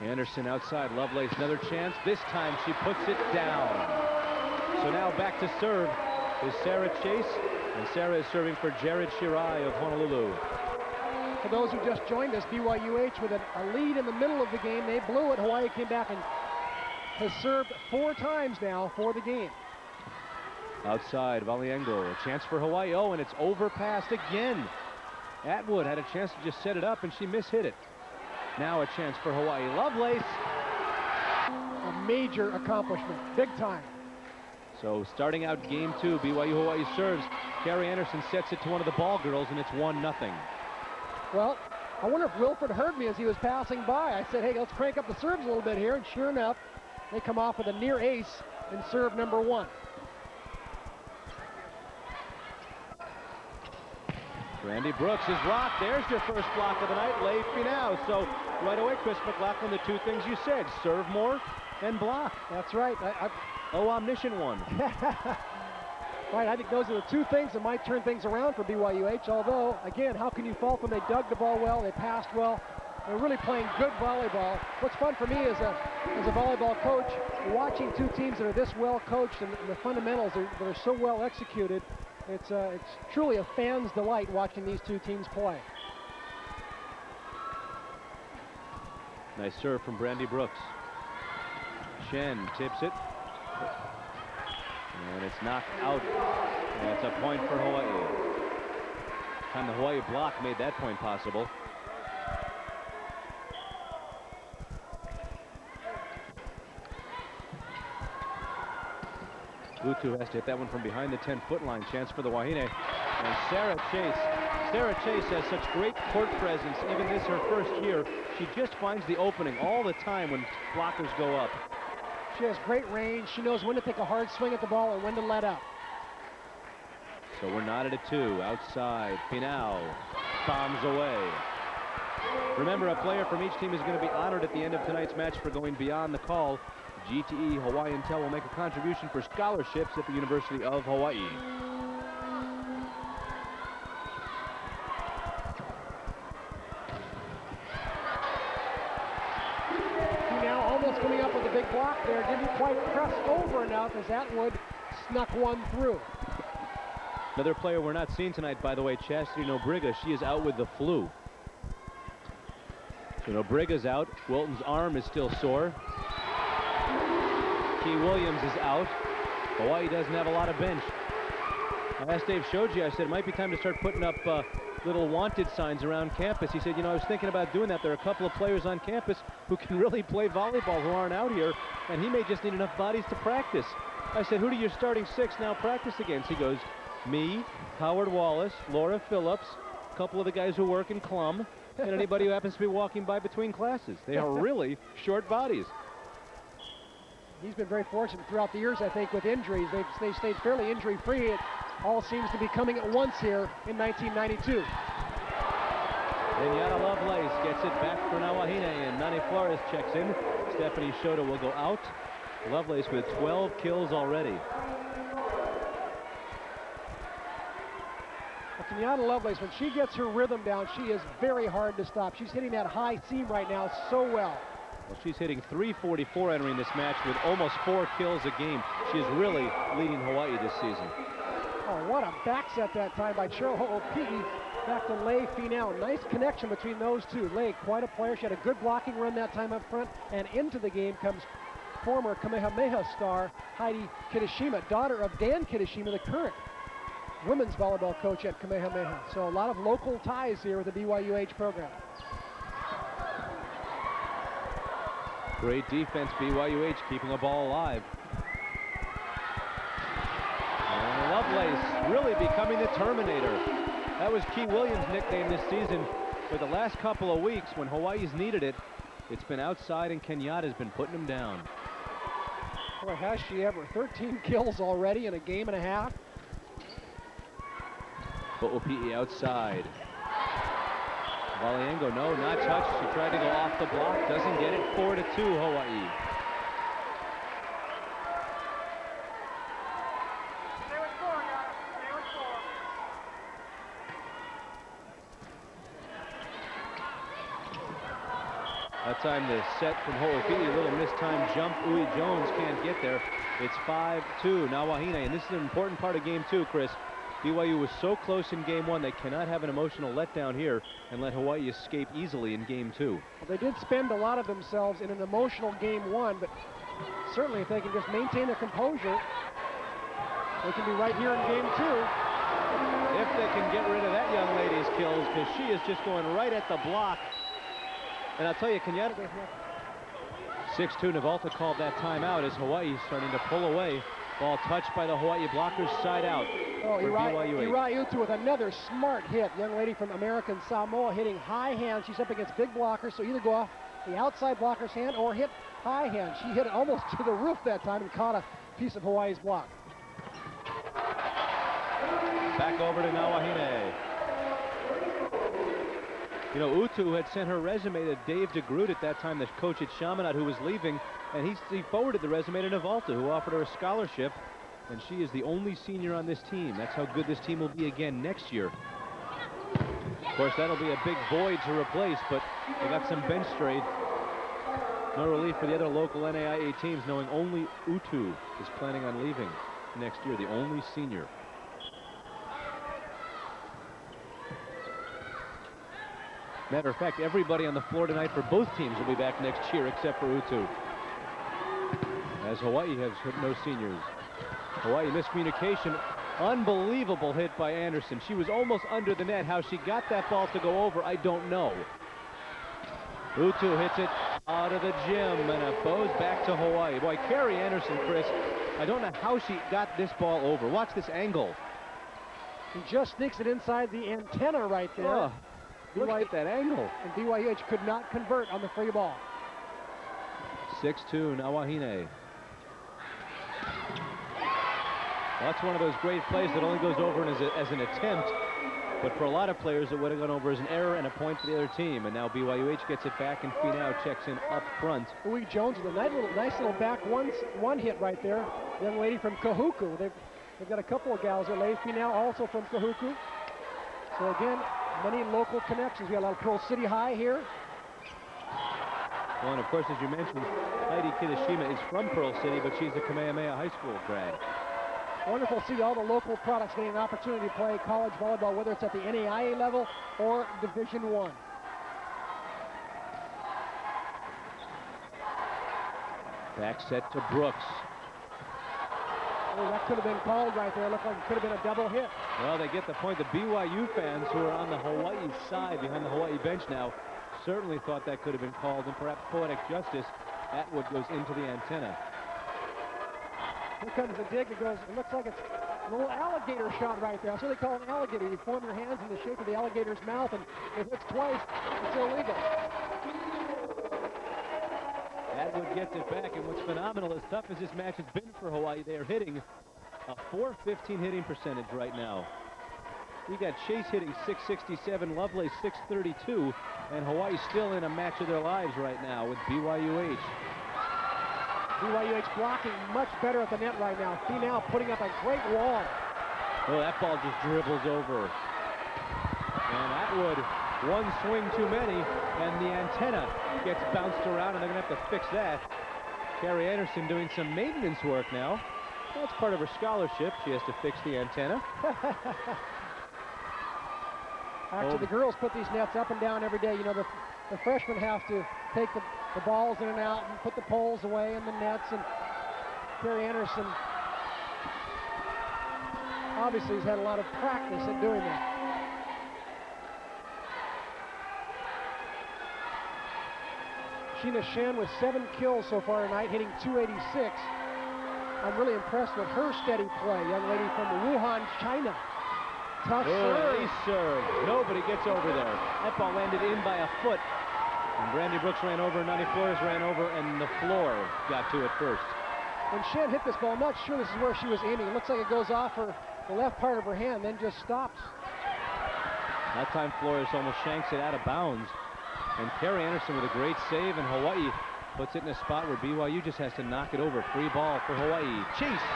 Anderson outside. Lovelace, another chance. This time she puts it down. So now back to serve is Sarah Chase, and Sarah is serving for Jared Shirai of Honolulu. For those who just joined us, BYU-H with a lead in the middle of the game. They blew it. Hawaii came back and has served 4 times now for the game. Outside, Valiengo, a chance for Hawaii. Oh, and it's overpassed again. Atwood had a chance to just set it up, and she mishit it. Now a chance for Hawaii. Lovelace. A major accomplishment, big time. So starting out game 2, BYU-Hawaii serves. Carrie Anderson sets it to one of the ball girls, and it's 1-0. Well, I wonder if Wilford heard me as he was passing by. I said, hey, let's crank up the serves a little bit here, and sure enough, they come off with a near ace in serve number 1. Brandy Brooks is rocked. There's your first block of the night, Leigh Finau. So right away, Chris McLaughlin, the 2 things you said, serve more and block. That's right. Oh, omniscient one. Right, I think those are the 2 things that might turn things around for BYU-H. Although, again, how can you fault them? They dug the ball well, they passed well. They're really playing good volleyball. What's fun for me as a volleyball coach, watching 2 teams that are this well coached and the fundamentals that are so well executed. It's truly a fan's delight watching these 2 teams play. Nice serve from Brandy Brooks. Shen tips it. And it's knocked out. And it's a point for Hawaii. Time the Hawaii block made that point possible. Utu has to hit that one from behind the 10-foot line. Chance for the Wahine. And Sarah Chase. Sarah Chase has such great court presence. Even this her first year. She just finds the opening all the time when blockers go up. She has great range. She knows when to take a hard swing at the ball and when to let up. So we're knotted at 2. Outside. Finau bombs away. Remember, a player from each team is going to be honored at the end of tonight's match for going beyond the call. GTE Hawaii Intel will make a contribution for scholarships at the University of Hawaii. Now almost coming up with a big block there. Didn't quite press over enough as Atwood snuck one through. Another player we're not seeing tonight, by the way, Chastity Nobriga. She is out with the flu. So Nobriga's out. Wilton's arm is still sore. Key Williams is out. Hawaii doesn't have a lot of bench. I asked Dave Shoji, I said it might be time to start putting up little wanted signs around campus. He said, you know, I was thinking about doing that. There are a couple of players on campus who can really play volleyball who aren't out here, and he may just need enough bodies to practice. I said, who do your starting 6 now practice against? He goes, me, Howard Wallace, Laura Phillips, a couple of the guys who work in Clum, and anybody who happens to be walking by between classes. They are really short bodies. He's been very fortunate throughout the years, I think, with injuries. They've stayed fairly injury-free. It all seems to be coming at once here in 1992. Kenyatta Lovelace gets it back for Nawahine, and Nani Flores checks in. Stephanie Shota will go out. Lovelace with 12 kills already. Well, Kenyatta Lovelace, when she gets her rhythm down, she is very hard to stop. She's hitting that high seam right now so well. Well, she's hitting .344 entering this match with almost 4 kills a game. She is really leading Hawaii this season. Oh, what a back set that time by Cheryl Ho'opi'i back to Lei Finau. Nice connection between those two. Lei, quite a player. She had a good blocking run that time up front, and into the game comes former Kamehameha star Heidi Kitashima, daughter of Dan Kitashima, the current women's volleyball coach at Kamehameha. So a lot of local ties here with the BYU-H program. Great defense, BYU-H keeping the ball alive. And Lovelace really becoming the Terminator. That was Key Williams' nickname this season. For the last couple of weeks, when Hawaii's needed it, it's been outside, and Kenyatta's been putting him down. Boy, has she ever. 13 kills already in a game and a half. Ho'opi'i outside. Valiengo, no, not touched. She tried to go off the block, doesn't get it. 4-2 Hawaii. That time the set from Ho'opi'i, a little mistimed jump. Uwe Jones can't get there. It's 5-2 Nawahine, and this is an important part of game 2, Chris. BYU was so close in game 1, they cannot have an emotional letdown here and let Hawaii escape easily in game 2. Well, they did spend a lot of themselves in an emotional game 1, but certainly if they can just maintain their composure, they can be right here in game 2. If they can get rid of that young lady's kills, because she is just going right at the block. And I'll tell you, Kenyatta, 6-2, Navalta called that timeout as Hawaii starting to pull away. Ball touched by the Hawaii blockers, side out. Oh, Irai Utu with another smart hit. Young lady from American Samoa hitting high hand. She's up against big blockers, so either go off the outside blocker's hand or hit high hand. She hit it almost to the roof that time and caught a piece of Hawaii's block. Back over to Nawahine. You know, Utu had sent her resume to Dave DeGroot at that time, the coach at Chaminade, who was leaving, and he forwarded the resume to Navalta, who offered her a scholarship, and she is the only senior on this team. That's how good this team will be again next year. Of course, that'll be a big void to replace, but they got some bench strength. No relief for the other local NAIA teams, knowing only Utu is planning on leaving next year, the only senior. Matter of fact, everybody on the floor tonight for both teams will be back next year except for Utu, as Hawaii has no seniors. Hawaii miscommunication. Unbelievable hit by Anderson. She was almost under the net. How she got that ball to go over, I don't know. Utu hits it out of the gym, and it goes back to Hawaii. Boy, Carrie Anderson, Chris, I don't know how she got this ball over. Watch this angle. He just sneaks it inside the antenna right there. Oh, look at that angle. And BYU-H could not convert on the free ball. 6-2 Nawahine. Well, that's one of those great plays that only goes over as an attempt, but for a lot of players it would have gone over as an error and a point for the other team. And now BYU-H gets it back, and Finau checks in up front. Uwe Jones with a nice little back one hit right there. Young lady from Kahuku. They've got a couple of gals there. Lei Finau also from Kahuku. So again, many local connections. We got a lot of Pearl City High here. Well, and of course, as you mentioned, Heidi Kitashima is from Pearl City, but she's a Kamehameha High School grad. Wonderful to see all the local products getting an opportunity to play college volleyball, whether it's at the NAIA level or Division I. Back set to Brooks. Oh, that could have been called right there. It looked like it could have been a double hit. Well, they get the point. The BYU fans who are on the Hawaii side behind the Hawaii bench now certainly thought that could have been called, and perhaps poetic justice. Atwood goes into the antenna. Here comes the dig. It looks like it's a little alligator shot right there. That's what they call an alligator. You form your hands in the shape of the alligator's mouth, and if it's twice, it's illegal. Atwood gets it back, and what's phenomenal, as tough as this match has been for Hawaii, they are hitting a .415 hitting percentage right now. You got Chase hitting .667, Lovelace .632, and Hawaii still in a match of their lives right now with BYU-H. BYU-H blocking much better at the net right now. Finau putting up a great wall. Oh, that ball just dribbles over. And Atwood, one swing too many, and the antenna gets bounced around, and they're going to have to fix that. Carrie Anderson doing some maintenance work now. That's part of her scholarship. She has to fix the antenna. Actually, the girls put these nets up and down every day. You know, the freshmen have to take the balls in and out and put the poles away in the nets, and Carrie Anderson obviously has had a lot of practice at doing that. Sheena Shen with 7 kills so far tonight, hitting .286. I'm really impressed with her steady play. Young lady from Wuhan, China. Tough serve. Ace serve. Nobody gets over there. That ball landed in by a foot. And Brandy Brooks ran over, Nani Flores ran over, and the floor got to it first. When Shen hit this ball, I'm not sure this is where she was aiming. It looks like it goes off the left part of her hand, then just stops. That time Flores almost shanks it out of bounds. And Carrie Anderson with a great save, and Hawaii puts it in a spot where BYU just has to knock it over. Free ball for Hawaii. Chase.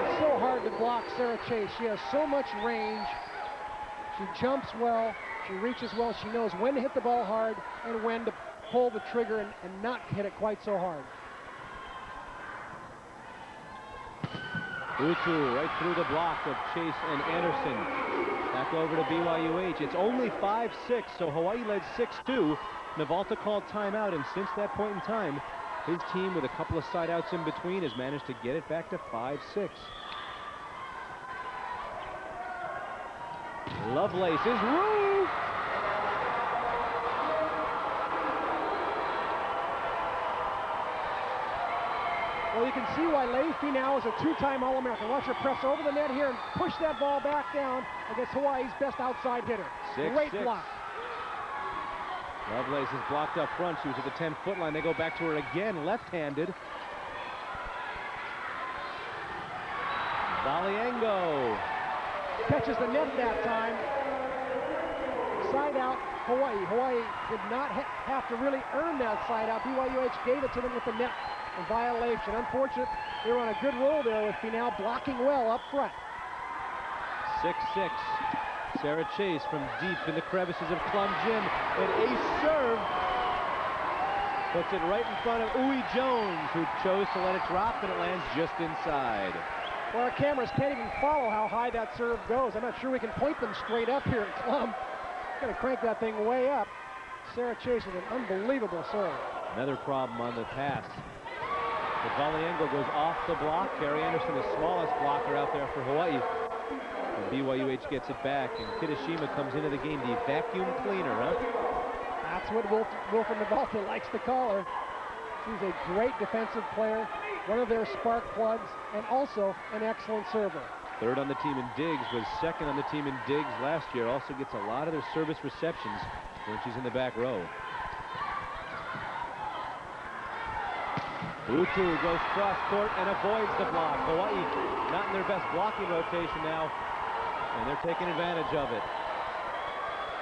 It's so hard to block Sarah Chase. She has so much range. She jumps well. She reaches well. She knows when to hit the ball hard and when to pull the trigger and not hit it quite so hard. Utu right through the block of Chase and Anderson. Back over to BYU-H. It's only 5-6, so Hawaii led 6-2. Navalta called timeout, and since that point in time, his team, with a couple of side outs in between, has managed to get it back to 5-6. Lovelace is roof. Well, you can see why Leigh Finau is a 2-time All-American. Watch her press over the net here and push that ball back down against Hawaii's best outside hitter. Great block. Lovelace is blocked up front. She was at the 10-foot line. They go back to her again, left-handed. Valiengo catches the net that time. Side out, Hawaii. Hawaii did not have to really earn that side out. BYU-H gave it to them with the net. A violation. Unfortunate. They were on a good roll there with Finau blocking well up front. 6-6. Sarah Chase from deep in the crevices of Plum Gym. An ace serve. Puts it right in front of Uwe Jones, who chose to let it drop, and it lands just inside. Well, our cameras can't even follow how high that serve goes. I'm not sure we can point them straight up here at Plum. Got to crank that thing way up. Sarah Chase with an unbelievable serve. Another problem on the pass. The Valiengo goes off the block. Carrie Anderson, the smallest blocker out there for Hawaii. And BYU-H gets it back, and Kitashima comes into the game, the vacuum cleaner, huh? That's what Wilfred Navalta likes to call her. She's a great defensive player, one of their spark plugs, and also an excellent server. Third on the team in digs, was second on the team in digs last year. Also gets a lot of their service receptions when she's in the back row. Utu goes cross court and avoids the block. Hawaii not in their best blocking rotation now, and they're taking advantage of it.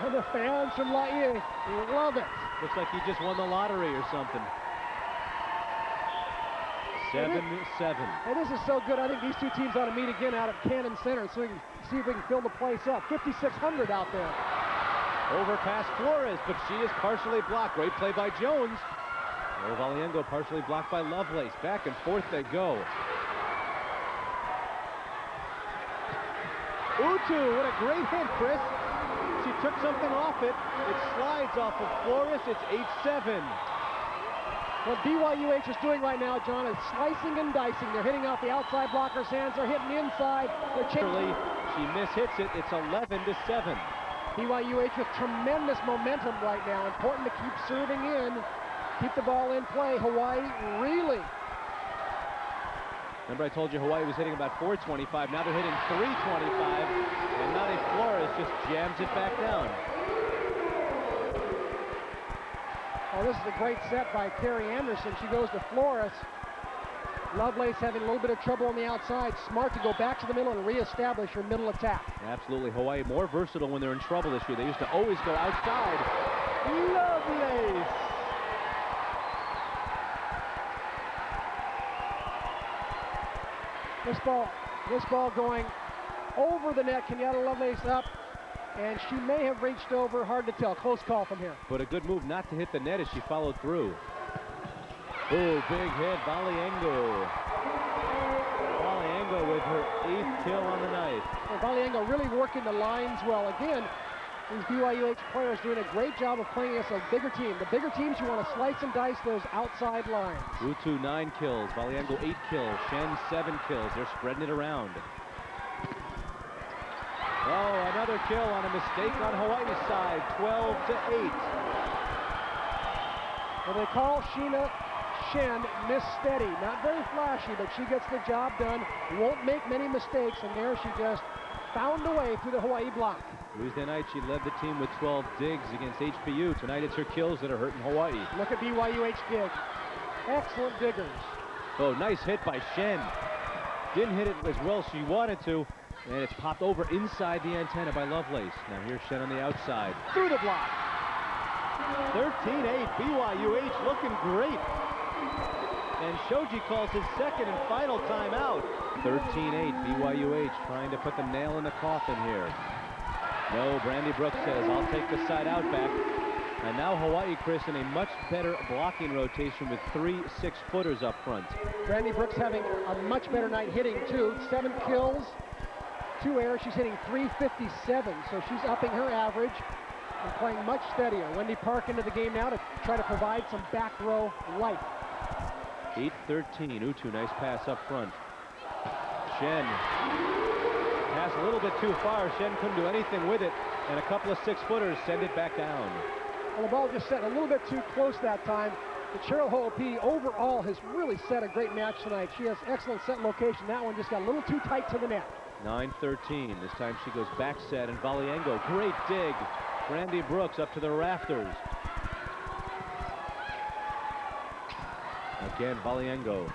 And the fans from NAIA love it. Looks like he just won the lottery or something. 7-7. And this is so good. I think these two teams ought to meet again out at Cannon Center so we can see if we can fill the place up. 5,600 out there. Over past Flores, but she is partially blocked. Great play by Jones. Valiengo partially blocked by Lovelace. Back and forth they go. Utu, what a great hit, Chris. She took something off it. It slides off of Flores. It's 8-7. What BYU-H is doing right now, John, is slicing and dicing. They're hitting off the outside blocker's hands. They're hitting inside. They're changing. She mishits it. It's 11-7. BYU-H with tremendous momentum right now. Important to keep serving in, keep the ball in play. Hawaii reeling. Remember I told you Hawaii was hitting about 425. Now they're hitting 325. And Nani Flores just jams it back down. Oh, this is a great set by Carrie Anderson. She goes to Flores. Lovelace having a little bit of trouble on the outside. Smart to go back to the middle and reestablish her middle attack. Absolutely. Hawaii more versatile when they're in trouble this year. They used to always go outside. Lovelace! This ball going over the net. Kenyatta Lovelace up. And she may have reached over. Hard to tell. Close call from here. But a good move not to hit the net as she followed through. Oh, big hit, Valiengo. Valiengo with her 8th kill on the night. Well, Valiengo really working the lines well. Again, these BYU-H players doing a great job of playing against a bigger team. The bigger teams, you want to slice and dice those outside lines. Utu 9 kills, Valiengo 8 kills, Shen 7 kills. They're spreading it around. Oh, another kill on a mistake on Hawaii's side, 12-8. Well, they call Sheena Shen Miss Steady. Not very flashy, but she gets the job done. Won't make many mistakes, and there she just found a way through the Hawaii block. Tuesday night, she led the team with 12 digs against HPU. Tonight, it's her kills that are hurting Hawaii. Look at BYU-H dig. Excellent diggers. Oh, nice hit by Shen. Didn't hit it as well as she wanted to, and it's popped over inside the antenna by Lovelace. Now here's Shen on the outside. Through the block. 13-8, BYU-H looking great. And Shoji calls his second and final timeout. 13-8, BYU-H trying to put the nail in the coffin here. No, Brandy Brooks says, I'll take the side out back. And now Hawaii, Chris, in a much better blocking rotation with 3 6-footers up front. Brandy Brooks having a much better night hitting, too. 7 kills, 2 errors. She's hitting .357, so she's upping her average and playing much steadier. Wendy Park into the game now to try to provide some back row life. 8-13, Utu, nice pass up front. Shen, pass a little bit too far. Shen couldn't do anything with it, and a couple of 6-footers send it back down. Well, the ball just set a little bit too close that time. But Cheryl Ho'opi overall has really set a great match tonight. She has excellent set location. That one just got a little too tight to the net. 9-13, this time she goes back set, and Valiengo, great dig. Brandy Brooks up to the rafters. Again, Valiengo.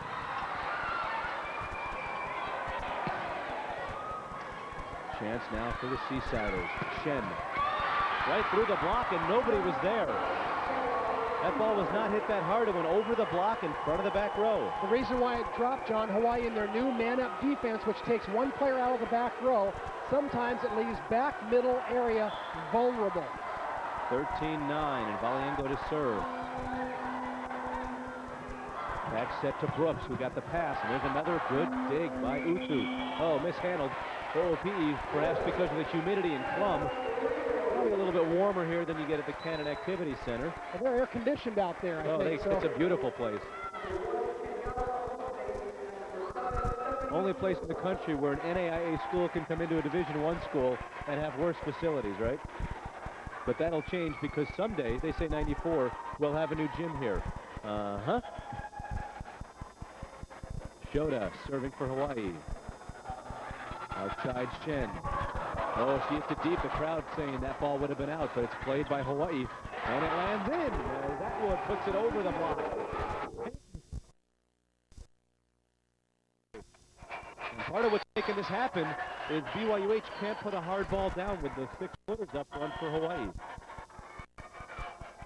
Chance now for the Seasiders. Shen. Right through the block, and nobody was there. That ball was not hit that hard. It went over the block in front of the back row. The reason why it dropped, John, Hawaii in their new man-up defense, which takes one player out of the back row, sometimes it leaves back middle area vulnerable. 13-9, and Valiengo to serve. Back set to Brooks, who got the pass, and there's another good dig by Utu. Oh, mishandled. OOPE, perhaps because of the humidity in Plum. Probably a little bit warmer here than you get at the Cannon Activity Center. Well, they're air-conditioned out there, I think. It's a beautiful place. Only place in the country where an NAIA school can come into a Division I school and have worse facilities, right? But that'll change because someday, they say 94, we'll have a new gym here. Uh-huh. Shota serving for Hawaii. Outside Shen. Oh, she hits it deep. The crowd saying that ball would have been out, but it's played by Hawaii. And it lands in. That one puts it over the block. And part of what's making this happen is BYU-H can't put a hard ball down with the 6-footers up front for Hawaii.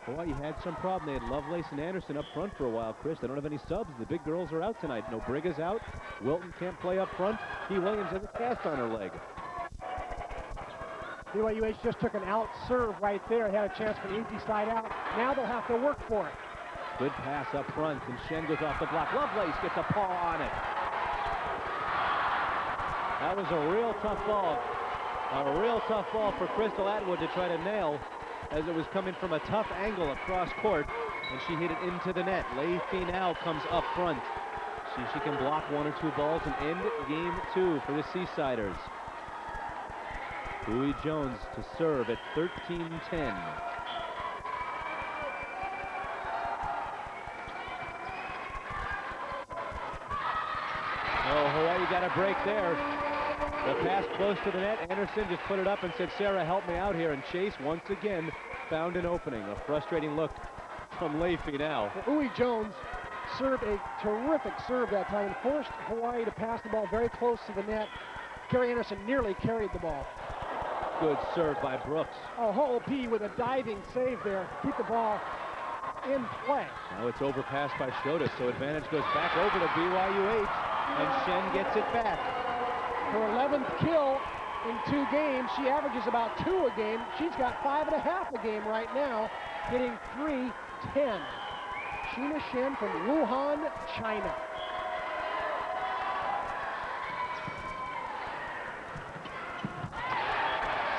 Hawaii had some problem. They had Lovelace and Anderson up front for a while, Chris. They don't have any subs. The big girls are out tonight. No Briga's out. Wilton can't play up front. T. Williams has a cast on her leg. BYU-H just took an out serve right there. They had a chance for an easy side out. Now they'll have to work for it. Good pass up front, and Shen goes off the block. Lovelace gets a paw on it. That was a real tough ball. A real tough ball for Crystal Atwood to try to nail, as it was coming from a tough angle across court. and she hit it into the net. Lei Finau comes up front. See if she can block 1 or 2 balls and end game 2 for the Seasiders. Uwe Jones to serve at 13-10. Oh, Hawaii got a break there. The pass close to the net. Anderson just put it up and said, Sarah, help me out here. And Chase once again found an opening. A frustrating look from Lei Finau. Uwe Jones served a terrific serve that time, forced Hawaii to pass the ball very close to the net. Carrie Anderson nearly carried the ball. Good serve by Brooks. Oh, Ho'opi with a diving save there. Keep the ball in play. Now it's overpassed by Shota, so advantage goes back over to BYU-H, and Shen gets it back. Her 11th kill in 2 games. She averages about 2 a game. She's got 5.5 a game right now, hitting .310. Sheena Shen from Wuhan, China.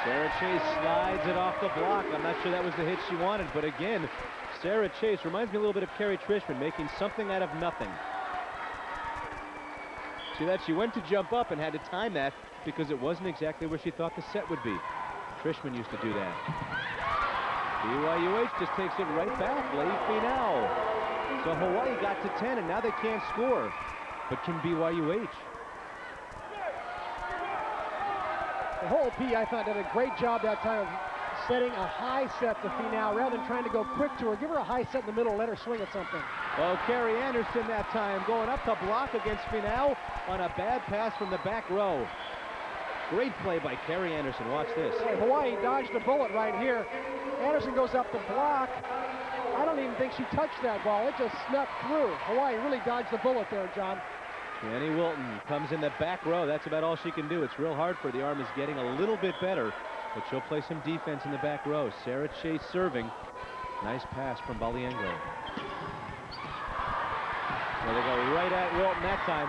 Sarah Chase slides it off the block. I'm not sure that was the hit she wanted, but again, Sarah Chase reminds me a little bit of Carrie Trishman, making something out of nothing. See that? She went to jump up and had to time that because it wasn't exactly where she thought the set would be. Trishman used to do that. BYU-H just takes it right back. Lei Finau. So Hawaii got to 10, and now they can't score. But can BYU-H? The Ho'opi, I thought, did a great job that time of setting a high set to Finau rather than trying to go quick to her. Give her a high set in the middle, let her swing at something. Well, Carrie Anderson that time going up to block against Finau on a bad pass from the back row. Great play by Carrie Anderson. Watch this. Hey, Hawaii dodged a bullet right here. Anderson goes up to block. I don't even think she touched that ball. It just snuck through. Hawaii really dodged the bullet there, John. Jenny Wilton comes in the back row. That's about all she can do. It's real hard for her. The arm is getting a little bit better, but she'll play some defense in the back row. Sarah Chase serving. Nice pass from Baliengo. Well, they go right at Wilton that time.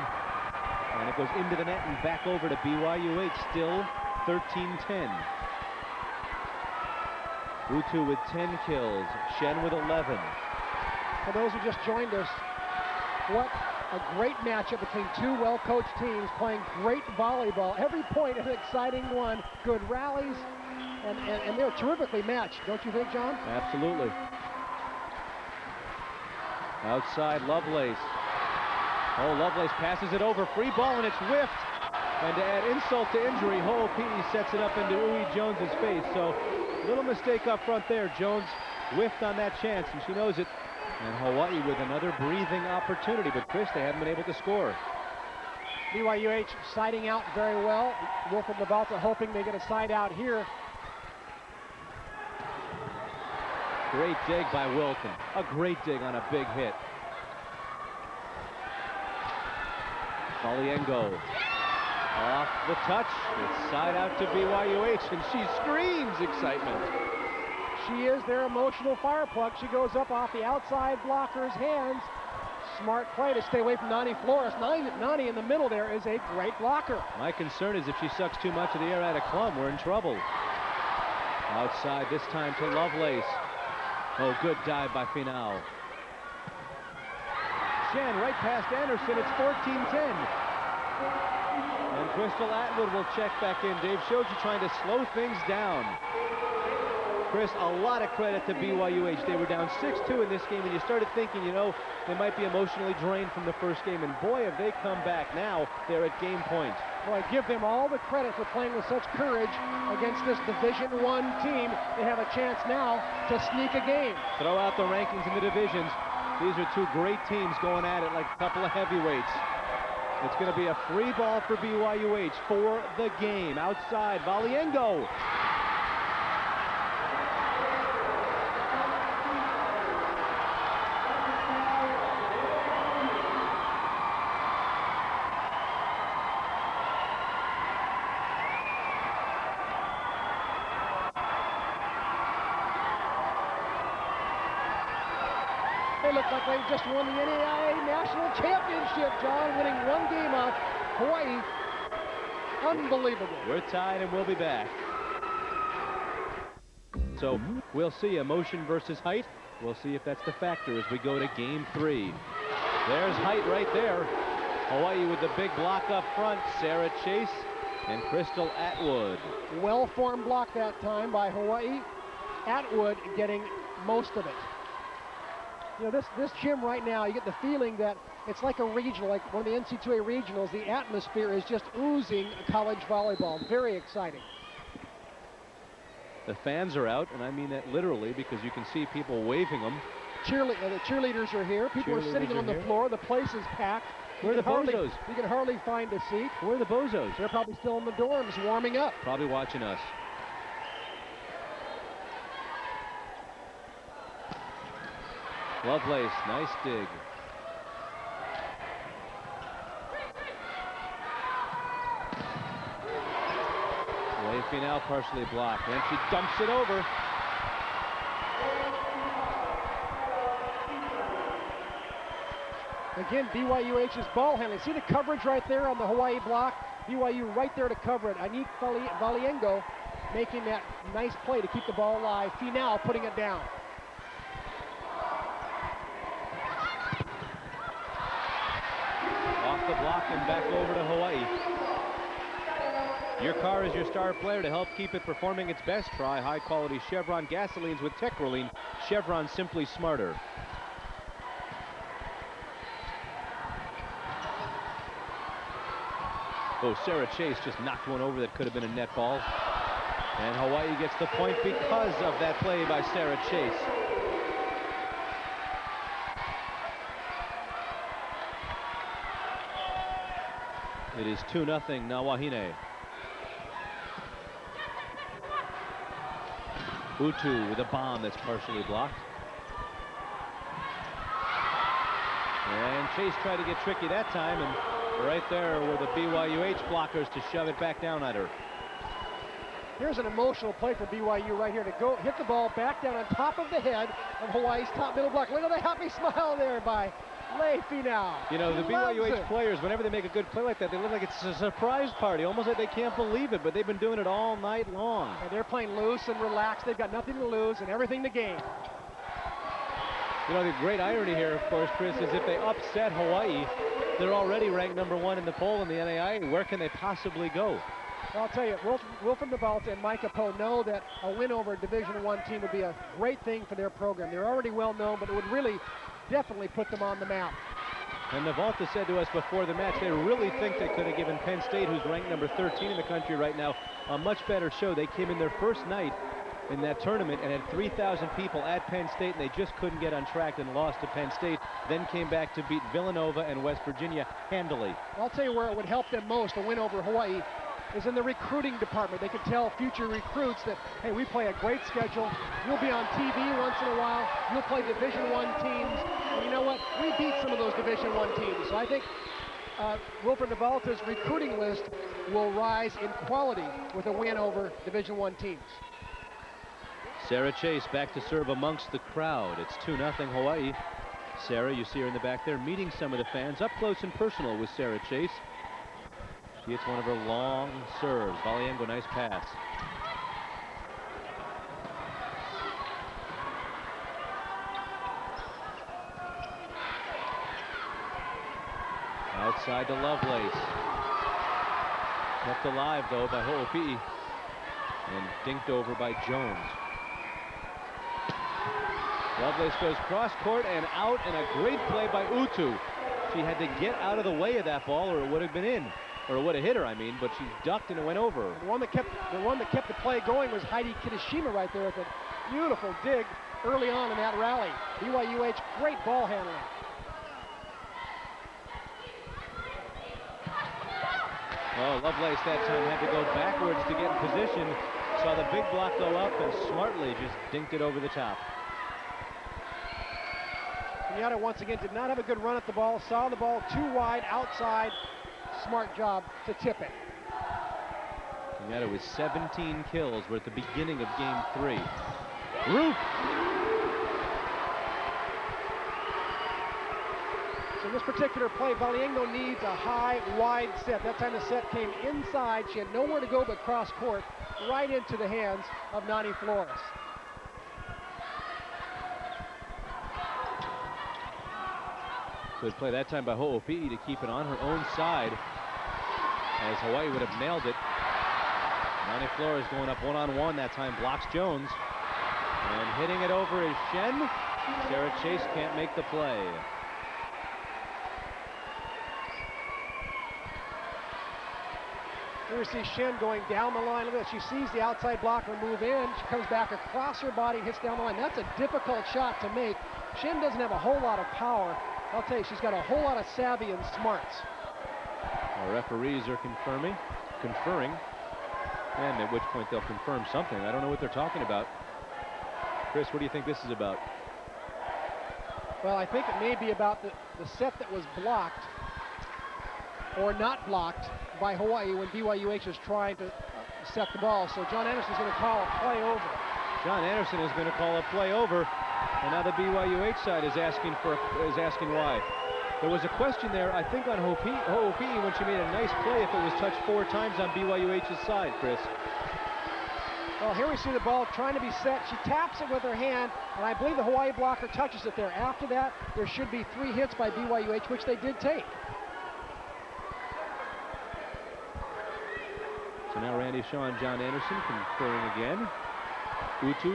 And it goes into the net and back over to BYU-H, still 13-10. Utu with 10 kills, Shen with 11. For those who just joined us, what a great matchup between 2 well-coached teams playing great volleyball. Every point is an exciting one, good rallies, and they're terrifically matched, don't you think, John? Absolutely. Outside Lovelace. Oh, Lovelace passes it over, free ball, and it's whiffed. And to add insult to injury, Ho'opi sets it up into Uwe Jones's face. So, little mistake up front there. Jones whiffed on that chance, and she knows it. And Hawaii with another breathing opportunity, but Chris, they haven't been able to score. BYU-H siding out very well. Wilfred Nabalta hoping they get a side out here. Great dig by Wilton. A great dig on a big hit. Baliengo off the touch. It's side out to BYU-H, and she screams excitement. She is their emotional fire plug. She goes up off the outside blocker's hands. Smart play to stay away from Nani Flores. Nani in the middle there is a great blocker. My concern is if she sucks too much of the air out of Klum, we're in trouble. Outside this time to Lovelace. Oh, good dive by Finau. Shen right past Anderson. It's 14-10. And Crystal Atwood will check back in. Dave showed you trying to slow things down. Chris, a lot of credit to BYU-H. They were down 6-2 in this game, and you started thinking, you know, they might be emotionally drained from the first game, and boy, have they come back. Now they're at game point. Well, I give them all the credit for playing with such courage against this Division I team. They have a chance now to sneak a game. Throw out the rankings in the divisions. These are 2 great teams going at it like a couple of heavyweights. It's going to be a free ball for BYU-H for the game. Outside, Baliengo. They look like they just won the NAIA National Championship, John, winning 1 game off Hawaii. Unbelievable. We're tied and we'll be back. So we'll see emotion versus height. We'll see if that's the factor as we go to game 3. There's height right there. Hawaii with the big block up front. Sarah Chase and Crystal Atwood. Well-formed block that time by Hawaii. Atwood getting most of it. You know, this gym right now, you get the feeling that it's like a regional, like one of the NC2A regionals. The atmosphere is just oozing college volleyball. Very exciting. The fans are out, and I mean that literally because you can see people waving them. The cheerleaders are here. People are sitting on the floor. The place is packed. Where are the bozos? You can hardly find a seat. Where are the bozos? They're probably still in the dorms warming up. Probably watching us. Lovelace, nice dig. Leafy now partially blocked, and she dumps it over. Again, BYU-H's ball handling. See the coverage right there on the Hawaii block? BYU right there to cover it. Anique Valiengo making that nice play to keep the ball alive. Finau putting it down. Off the block and back over to Hawaii. Your car is your star player. To help keep it performing its best, try high-quality Chevron gasolines with Techroline. Chevron, simply smarter. Oh, Sarah Chase just knocked one over that could have been a net ball. And Hawaii gets the point because of that play by Sarah Chase. It is 2-0 Nawahine. Utu with a bomb that's partially blocked. And Chase tried to get tricky that time, and right there were the BYU-H blockers to shove it back down at her. Here's an emotional play for BYU right here to go hit the ball back down on top of the head of Hawaii's top middle block. Look at the happy smile there by Lei Finau. You know, the BYU-H players, whenever they make a good play like that, they look like it's a surprise party, almost like they can't believe it, but they've been doing it all night long. And they're playing loose and relaxed. They've got nothing to lose and everything to gain. You know, the great irony here, of course, Chris, is if they upset Hawaii, they're already ranked #1 in the poll in the NAIA. Where can they possibly go? Well, I'll tell you, Wilfred Navalta and Micah Poe know that a win over a Division I team would be a great thing for their program. They're already well known, but it would really definitely put them on the map. And Navalta said to us before the match, they really think they could have given Penn State, who's ranked #13 in the country right now, a much better show. They came in their first night in that tournament and had 3,000 people at Penn State, and they just couldn't get on track and lost to Penn State, then came back to beat Villanova and West Virginia handily. I'll tell you where it would help them most, a win over Hawaii, is in the recruiting department. They could tell future recruits that, hey, we play a great schedule. You'll be on TV once in a while. You'll play Division I teams. And you know what? We beat some of those Division I teams. So I think Wilfred Navalta's recruiting list will rise in quality with a win over Division I teams. Sarah Chase back to serve amongst the crowd. It's 2-0 Hawaii. Sarah, you see her in the back there meeting some of the fans up close and personal with Sarah Chase. She hits one of her long serves. Valiengo, nice pass. Outside to Lovelace. Kept alive, though, by Ho'opi'i. And dinked over by Jones. Lovelace goes cross court and out, and a great play by Utu. She had to get out of the way of that ball, or it would have been in. Or it would have hit her, I mean, but she ducked and it went over. The one that kept the play going was Heidi Kitashima right there with a beautiful dig early on in that rally. BYU-H, great ball handling. Oh, Lovelace that time had to go backwards to get in position. Saw the big block go up and smartly just dinked it over the top. Kenyatta once again did not have a good run at the ball. Saw the ball too wide outside. Smart job to tip it. Kenyatta with 17 kills. We're at the beginning of game 3. Roof! So in this particular play, Valiengo needs a high, wide set. That time the set came inside. She had nowhere to go but cross court, right into the hands of Nani Flores. Good play that time by Ho'opi'i to keep it on her own side, as Hawaii would have nailed it. Nani Flores going up one-on-one that time, blocks Jones. And hitting it over is Shen. Sarah Chase can't make the play. Here we see Shen going down the line. Look at that. She sees the outside blocker move in. She comes back across her body, hits down the line. That's a difficult shot to make. Shen doesn't have a whole lot of power. I'll tell you, she's got a whole lot of savvy and smarts. Our referees are conferring, and at which point they'll confirm something. I don't know what they're talking about. Chris, what do you think this is about? Well, I think it may be about the set that was blocked or not blocked by Hawaii when BYU-H is trying to set the ball. So John Anderson's going to call a play over. John Anderson is going to call a play over, and now the BYU-H side is asking why. There was a question there, I think, on Ho'opi'i when she made a nice play if it was touched 4 times on BYU-H's side, Chris. Well, here we see the ball trying to be set. She taps it with her hand, and I believe the Hawaii blocker touches it there. After that, there should be 3 hits by BYU-H, which they did take. So now Randy Shaw and John Anderson conferring again. Utu,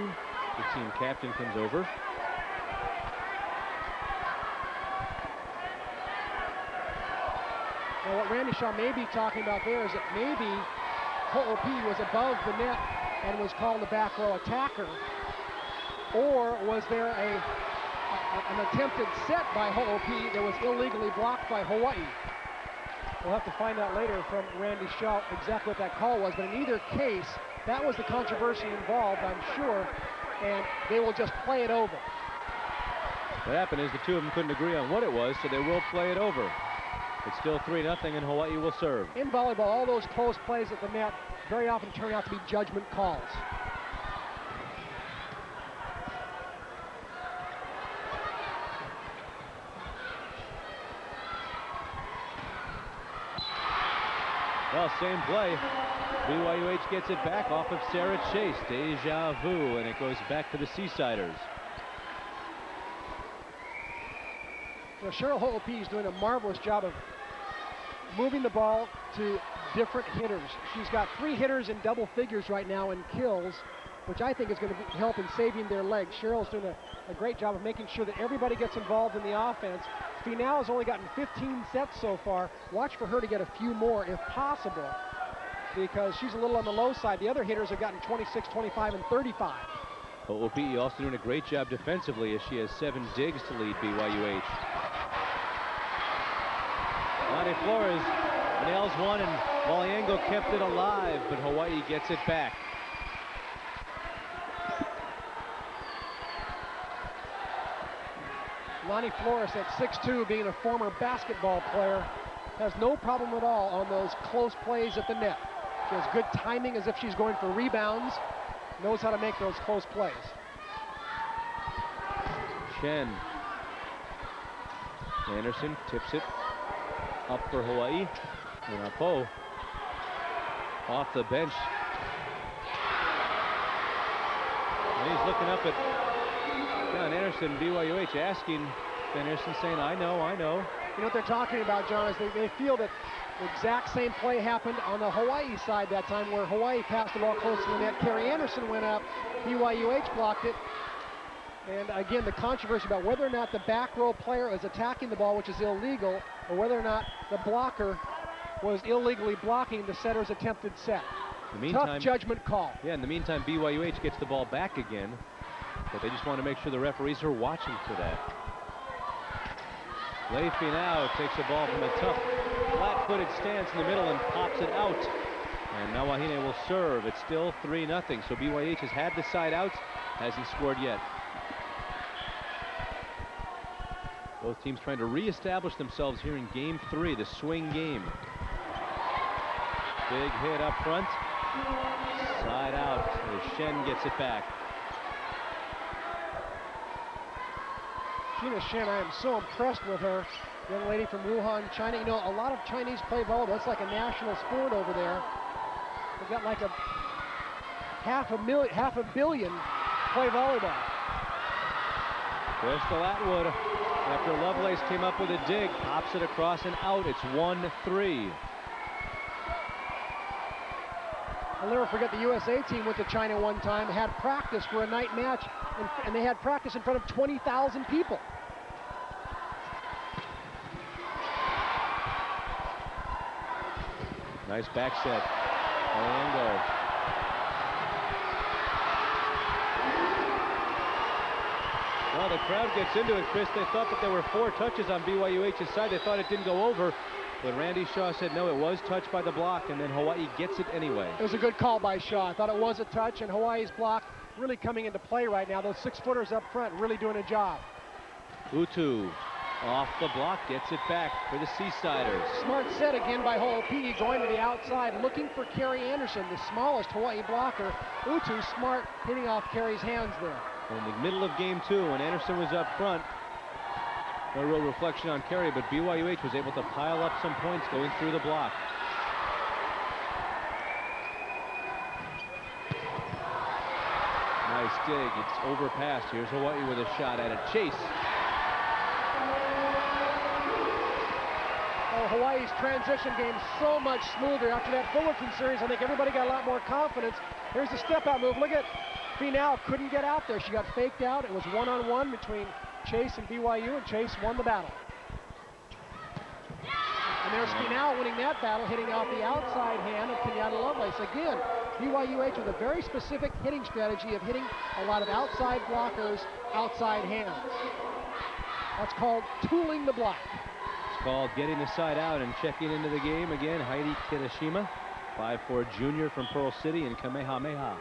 the team captain, comes over. Now what Randy Shaw may be talking about there is that maybe Ho'opi'i was above the net and was called a back row attacker, or was there an attempted set by Ho'opi'i that was illegally blocked by Hawaii? We'll have to find out later from Randy Shaw exactly what that call was, but in either case, that was the controversy involved, I'm sure, and they will just play it over. What happened is the two of them couldn't agree on what it was, so they will play it over. It's still 3-0, and Hawaii will serve. In volleyball, all those close plays at the net very often turn out to be judgment calls. Well, same play. BYU-H gets it back off of Sarah Chase. Deja vu, and it goes back to the Seasiders. Now, Cheryl Ho'opi'i is doing a marvelous job of moving the ball to different hitters. She's got 3 hitters in double figures right now in kills, which I think is going to help in saving their legs. Cheryl's doing a great job of making sure that everybody gets involved in the offense. Finau has only gotten 15 sets so far. Watch for her to get a few more if possible, because she's a little on the low side. The other hitters have gotten 26, 25, and 35. Ho'opi'i also doing a great job defensively as she has 7 digs to lead BYU-H. Nani Flores nails one, and Valiengo kept it alive, but Hawaii gets it back. Nani Flores at 6'2", being a former basketball player, has no problem at all on those close plays at the net. She has good timing as if she's going for rebounds, knows how to make those close plays. Shen. Anderson tips it up for Hawaii. Rapo off the bench. And he's looking up at John Anderson, BYU-H, asking Anderson, saying, I know. You know what they're talking about, John, is they feel that the exact same play happened on the Hawaii side that time, where Hawaii passed the ball close to the net. Carrie Anderson went up, BYU-H blocked it. And again, the controversy about whether or not the back row player is attacking the ball, which is illegal, or whether or not the blocker was illegally blocking the setter's attempted set. In the meantime, tough judgment call. Yeah, in the meantime, BYU-H gets the ball back again, but they just want to make sure the referees are watching for that. Lei Finau takes the ball from a tough, flat-footed stance in the middle and pops it out. And now Wahine will serve. It's still 3-0, so BYU-H has had the side out, hasn't scored yet. Both teams trying to reestablish themselves here in game 3, the swing game. Big hit up front. Side out as Shen gets it back. Gina Shen, I am so impressed with her. Young lady from Wuhan, China. You know, a lot of Chinese play volleyball. It's like a national sport over there. They've got like a half a billion play volleyball. Crystal Atwood After Lovelace came up with a dig, pops it across and out. It's 1-3. I'll never forget the USA team went to China one time, had practice for a night match, and they had practice in front of 20,000 people. Nice back set. Valiengo. Well, the crowd gets into it, Chris. They thought that there were 4 touches on BYUH's side. They thought it didn't go over, but Randy Shaw said no, it was touched by the block, and then Hawaii gets it anyway. It was a good call by Shaw. I thought it was a touch, and Hawaii's block really coming into play right now. Those 6-footers up front really doing a job. Utu off the block, gets it back for the Seasiders. Smart set again by Ho'opi'i, going to the outside, looking for Kerry Anderson, the smallest Hawaii blocker. Utu smart hitting off Kerry's hands there. In the middle of game 2, when Anderson was up front, no real reflection on Kerry, but BYUH was able to pile up some points going through the block. Nice dig. It's overpassed. Here's Hawaii with a shot at it. Chase. Oh, Hawaii's transition game so much smoother after that Fullerton series. I think everybody got a lot more confidence. Here's the step-out move. Look at Finau, couldn't get out there. She got faked out. It was one-on-one between Chase and BYU, and Chase won the battle. And there's Finau winning that battle, hitting off the outside hand of Kenyatta Lovelace. Again, BYUH with a very specific hitting strategy of hitting a lot of outside blockers, outside hands. That's called tooling the block. It's called getting the side out and checking into the game again. Heidi Kirishima, 5'4" junior from Pearl City, and Kamehameha.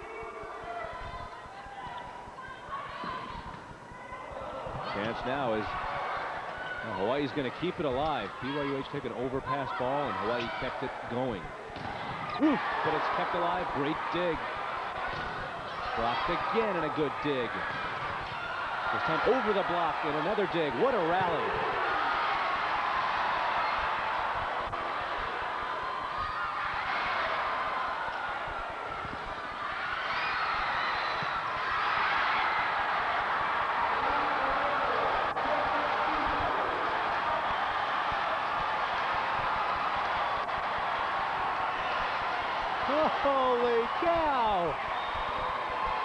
Chance now is Hawaii's going to keep it alive. BYUH took an overpass ball and Hawaii kept it going. Woof, but it's kept alive. Great dig. Blocked again and a good dig. This time over the block and another dig. What a rally. Holy cow!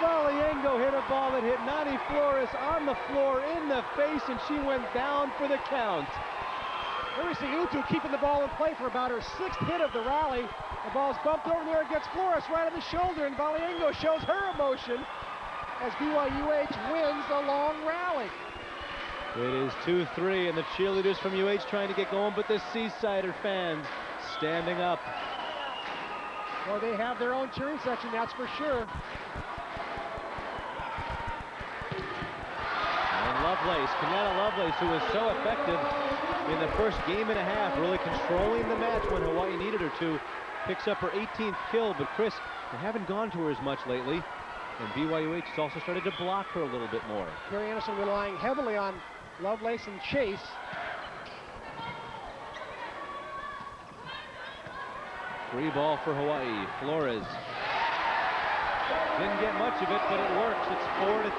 Valiengo hit a ball that hit Nani Flores on the floor in the face, and she went down for the count. Here we see Utu keeping the ball in play for about her 6th hit of the rally. The ball's bumped over there, it gets Flores right on the shoulder, and Valiengo shows her emotion as BYUH wins a long rally. It is 2-3, and the cheerleaders from UH trying to get going, but the Seasider fans standing up. Well, they have their own cheering section, that's for sure. And Lovelace, Kenyatta Lovelace, who was so effective in the first game and a half, really controlling the match when Hawaii needed her to, picks up her 18th kill, but Chris, they haven't gone to her as much lately, and BYUH has also started to block her a little bit more. Kerry Anderson relying heavily on Lovelace and Chase. Free ball for Hawaii. Flores didn't get much of it, but it works. It's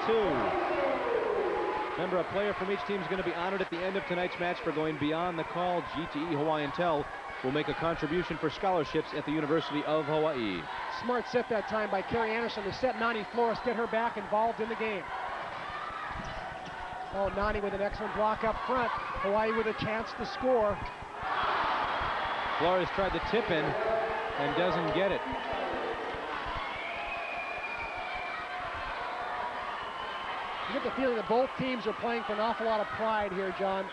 4-2. Remember, a player from each team is going to be honored at the end of tonight's match for going beyond the call. GTE Hawaiian Tel will make a contribution for scholarships at the University of Hawaii. Smart set that time by Kerry Anderson to set Nani Flores, get her back involved in the game. Oh, Nani with an excellent block up front. Hawaii with a chance to score. Flores tried to tip in and doesn't get it. You get the feeling that both teams are playing for an awful lot of pride here, John.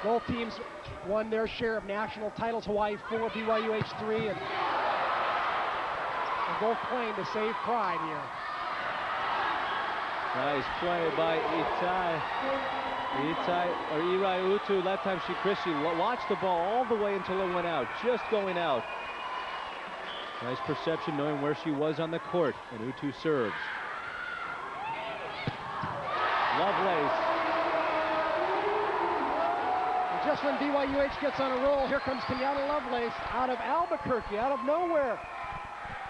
Both teams won their share of national titles. Hawaii 4, BYUH 3, and they're both playing to save pride here. Nice play by Irai Utu. That time she watched the ball all the way until it went out, just going out. Nice perception, knowing where she was on the court, and Utu serves. Lovelace. And just when BYUH gets on a roll, here comes Kenyatta Lovelace out of Albuquerque, out of nowhere.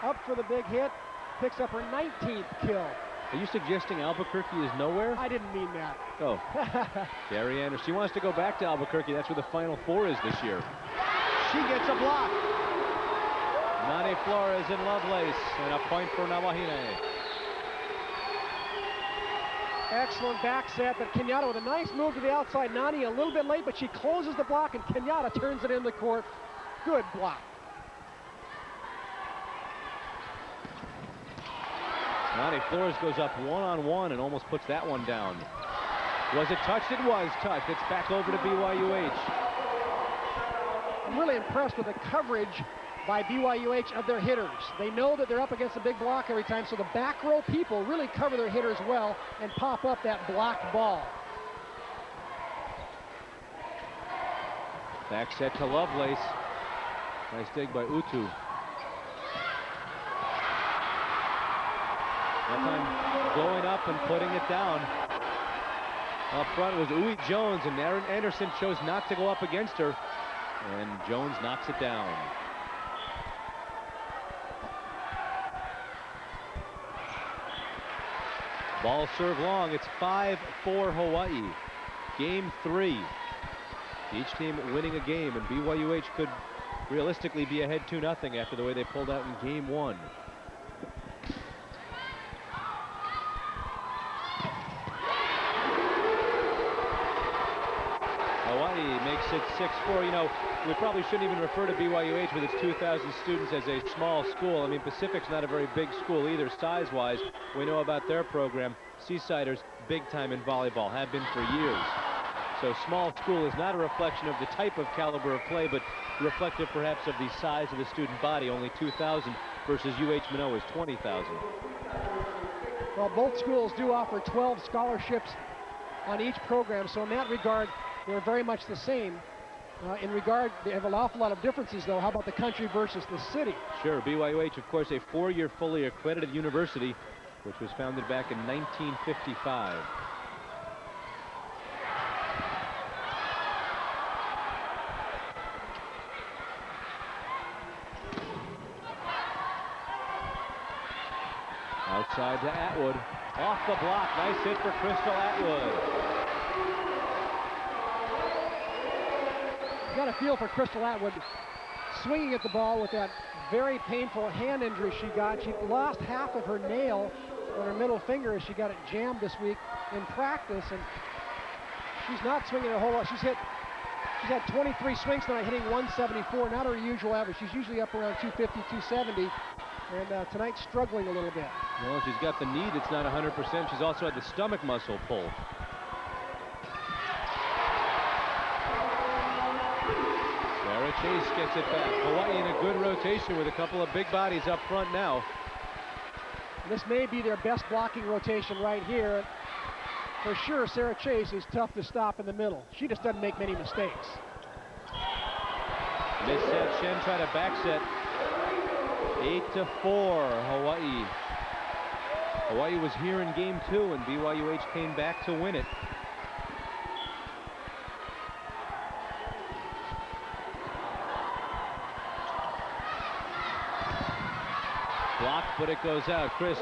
Up for the big hit, picks up her 19th kill. Are you suggesting Albuquerque is nowhere? I didn't mean that. Oh. Gary Anderson. She wants to go back to Albuquerque. That's where the Final Four is this year. She gets a block. Nani Flores and Lovelace, and a point for Nawahine. Excellent back set, but Kenyatta with a nice move to the outside. Nani a little bit late, but she closes the block, and Kenyatta turns it in the court. Good block. Nani Flores goes up one-on-one and almost puts that one down. Was it touched? It was touched. It's back over to BYU-H. I'm really impressed with the coverage by BYU-H of their hitters. They know that they're up against a big block every time, so the back row people really cover their hitters well and pop up that blocked ball. Back set to Lovelace. Nice dig by Utu. That time blowing up and putting it down. Up front was Uwe Jones, and Aaron Anderson chose not to go up against her. And Jones knocks it down. Ball serve long. It's 5-4 Hawaii. Game 3. Each team winning a game, and BYU-H could realistically be ahead 2-0 after the way they pulled out in game 1. Hawaii makes it 6-4. You know, we probably shouldn't even refer to BYU-H with its 2,000 students as a small school. I mean, Pacific's not a very big school either, size-wise. We know about their program. Seasiders, big time in volleyball, have been for years. So small school is not a reflection of the type of caliber of play, but reflective perhaps of the size of the student body. Only 2,000 versus Hawaii-Manoa's 20,000. Well, both schools do offer 12 scholarships on each program, so in that regard, they're very much the same. In regard, they have an awful lot of differences, though. How about the country versus the city? Sure. BYU-H, of course, a 4-year fully accredited university, which was founded back in 1955. Outside to Atwood. Off the block. Nice hit for Crystal Atwood. Got a feel for Crystal Atwood swinging at the ball with that very painful hand injury she got. She lost half of her nail on her middle finger as she got it jammed this week in practice, and she's not swinging a whole lot. She's had 23 swings tonight, hitting 174, not her usual average. She's usually up around 250, 270, and tonight struggling a little bit. Well, she's got the knee that's not 100%. She's also had the stomach muscle pulled. Sarah Chase gets it back. Hawaii in a good rotation with a couple of big bodies up front now. This may be their best blocking rotation right here. For sure, Sarah Chase is tough to stop in the middle. She just doesn't make many mistakes. Miss set. Shen tried a back set. 8-4 Hawaii. Hawaii was here in game 2, and BYU-H came back to win it. Blocked, but it goes out. Chris,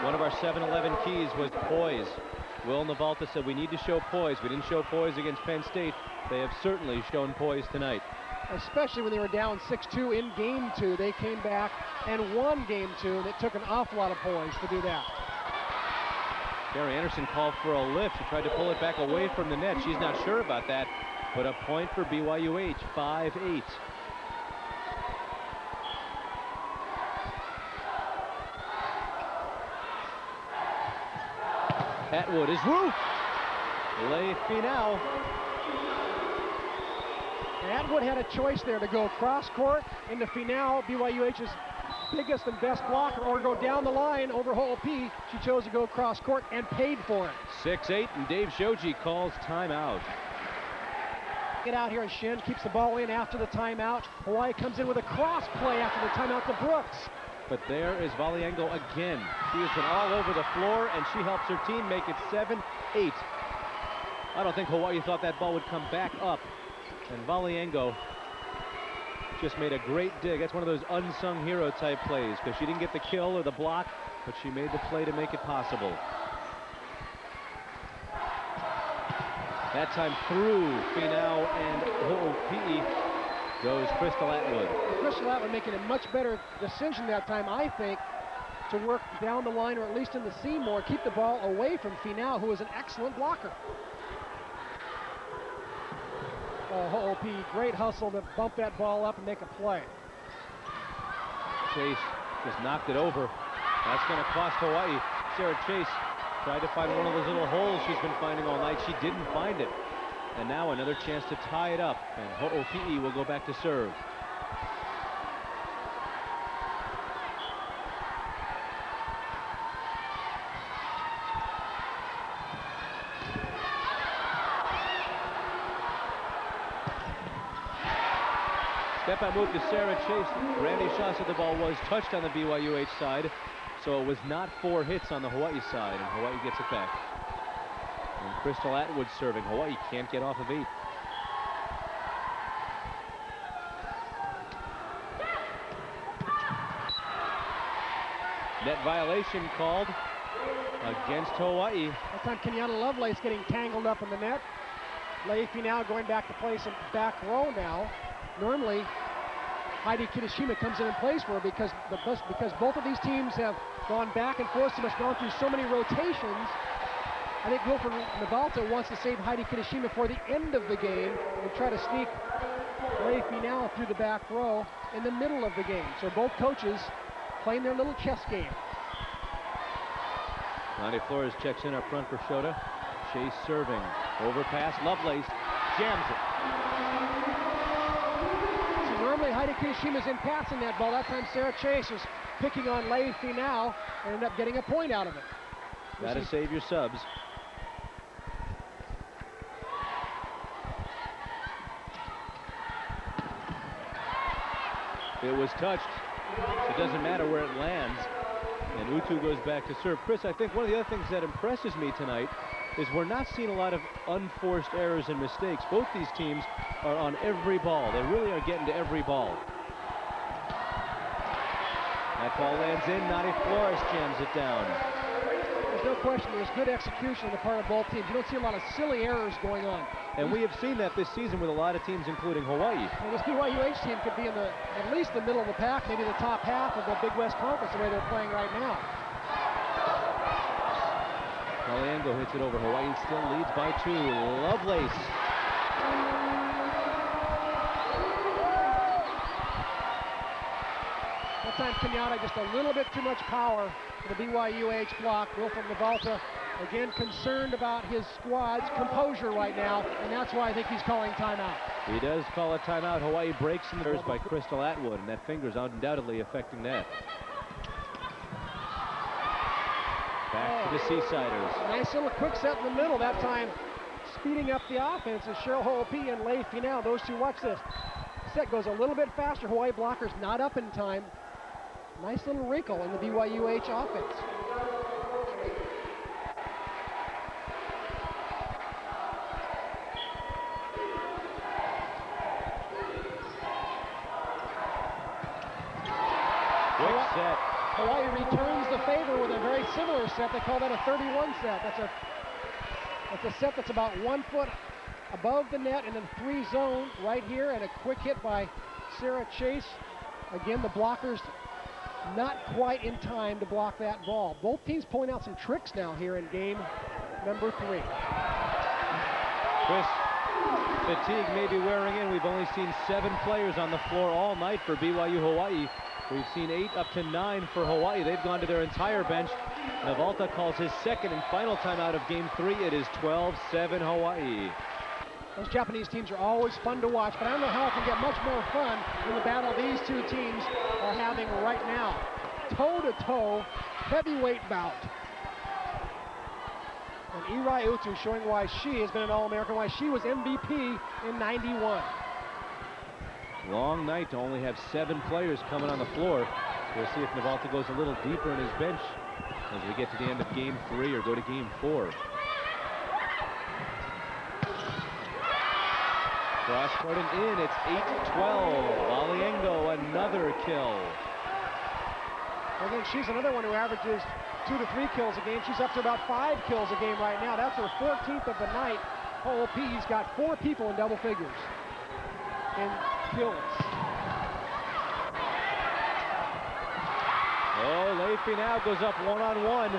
one of our 7-11 keys was poise. Will Navalta said we need to show poise. We didn't show poise against Penn State. They have certainly shown poise tonight. Especially when they were down 6-2 in game 2. They came back and won game 2, and it took an awful lot of poise to do that. Gary Anderson called for a lift. He tried to pull it back away from the net. She's not sure about that, but a point for BYU-H, 5-8. Atwood is roofed. Le final. Atwood had a choice there to go cross court into final, BYU-H's biggest and best blocker, or go down the line over hole P. She chose to go cross court and paid for it. 6-8, and Dave Shoji calls timeout. Get out here, and Shin keeps the ball in after the timeout. Hawaii comes in with a cross play after the timeout to Brooks. But there is Valiengo again. She has been all over the floor, and she helps her team make it 7-8. I don't think Hawaii thought that ball would come back up. And Valiengo just made a great dig. That's one of those unsung hero type plays, because she didn't get the kill or the block, but she made the play to make it possible. That time through Finau and Ho'opi'i goes Crystal Atwood. Crystal Atwood making a much better decision that time, I think, to work down the line or at least in the seam more, keep the ball away from Finau, who is an excellent blocker. Oh, Ho'opi'i, great hustle to bump that ball up and make a play. Chase just knocked it over. That's going to cost Hawaii. Sarah Chase tried to find one of those little holes she's been finding all night. She didn't find it. And now another chance to tie it up. And Ho'opi'i will go back to serve. Step-out move to Sarah Chase. Randy Shaw said the ball was touched on the BYU-H side, so it was not 4 hits on the Hawaii side, and Hawaii gets it back. And Crystal Atwood serving. Hawaii can't get off of 8. Net violation called against Hawaii. That time Kenyatta Lovelace getting tangled up in the net. Leifi now going back to play some back row now. Normally, Heidi Kitashima comes in and plays for her because both of these teams have gone back and forth so much, gone through so many rotations. I think Wilfred Navalta wants to save Heidi Kitashima for the end of the game and try to sneak Leifi now through the back row in the middle of the game. So both coaches playing their little chess game. Lonnie Flores checks in up front for Shota. Chase serving. Overpass. Lovelace jams it. Normally Heidi Kitashima is in passing that ball. That time Sarah Chase was picking on Leifi now and ended up getting a point out of it. Got to save your subs. It was touched. It doesn't matter where it lands. And Utu goes back to serve. Chris, I think one of the other things that impresses me tonight is we're not seeing a lot of unforced errors and mistakes. Both these teams are on every ball. They really are getting to every ball. That ball lands in. Nani Flores jams it down. There's no question there's good execution on the part of both teams. You don't see a lot of silly errors going on. And we have seen that this season with a lot of teams, including Hawaii. And this BYU-H team could be in at least the middle of the pack, maybe the top half of the Big West Conference, the way they're playing right now. Maliengo hits it over. Hawaii still leads by 2. Lovelace. That time Kenyatta just a little bit too much power for the BYU-H block. Wilfred Navalta again concerned about his squad's composure right now, and that's why I think he's calling timeout. He does call a timeout. Hawaii breaks in the first by Crystal Atwood, and that finger's undoubtedly affecting that. Back to the Seasiders. Nice little quick set in the middle that time, speeding up the offense is Cheryl Ho'opi'i and Leifi now. Those two, watch this. Set goes a little bit faster. Hawaii blockers not up in time. Nice little wrinkle in the BYU-H offense. Quick set. Hawaii returns the favor with a very similar set. They call that a 31 set. That's a set that's about 1 foot above the net and then 3 zone right here, and a quick hit by Sarah Chase. Again, the blockers not quite in time to block that ball. Both teams pulling out some tricks now here in game number 3. Chris, fatigue may be wearing in. We've only seen 7 players on the floor all night for BYU-Hawaii. We've seen 8 up to 9 for Hawaii. They've gone to their entire bench. Navalta calls his second and final timeout of game 3. It is 12-7 Hawaii. Those Japanese teams are always fun to watch, but I don't know how it can get much more fun than the battle these two teams are having right now. Toe-to-toe, heavyweight bout. And Irai Utu showing why she has been an All-American, why she was MVP in '91. Long night to only have 7 players coming on the floor. We'll see if Navalta goes a little deeper in his bench as we get to the end of game 3 or go to game 4. Cross-court and in, it's 8-12. Valiengo, another kill. Again, she's another one who averages 2 to 3 kills a game. She's up to about 5 kills a game right now. That's her 14th of the night. Ho'opi's got 4 people in double figures in kills. Oh, Leify now goes up one-on-one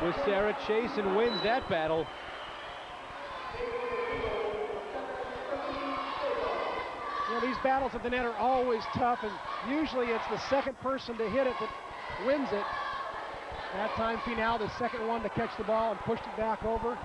with Sarah Chase and wins that battle. You know, these battles at the net are always tough, and usually it's the second person to hit it that wins it. That time, Finau, the second one to catch the ball and pushed it back over.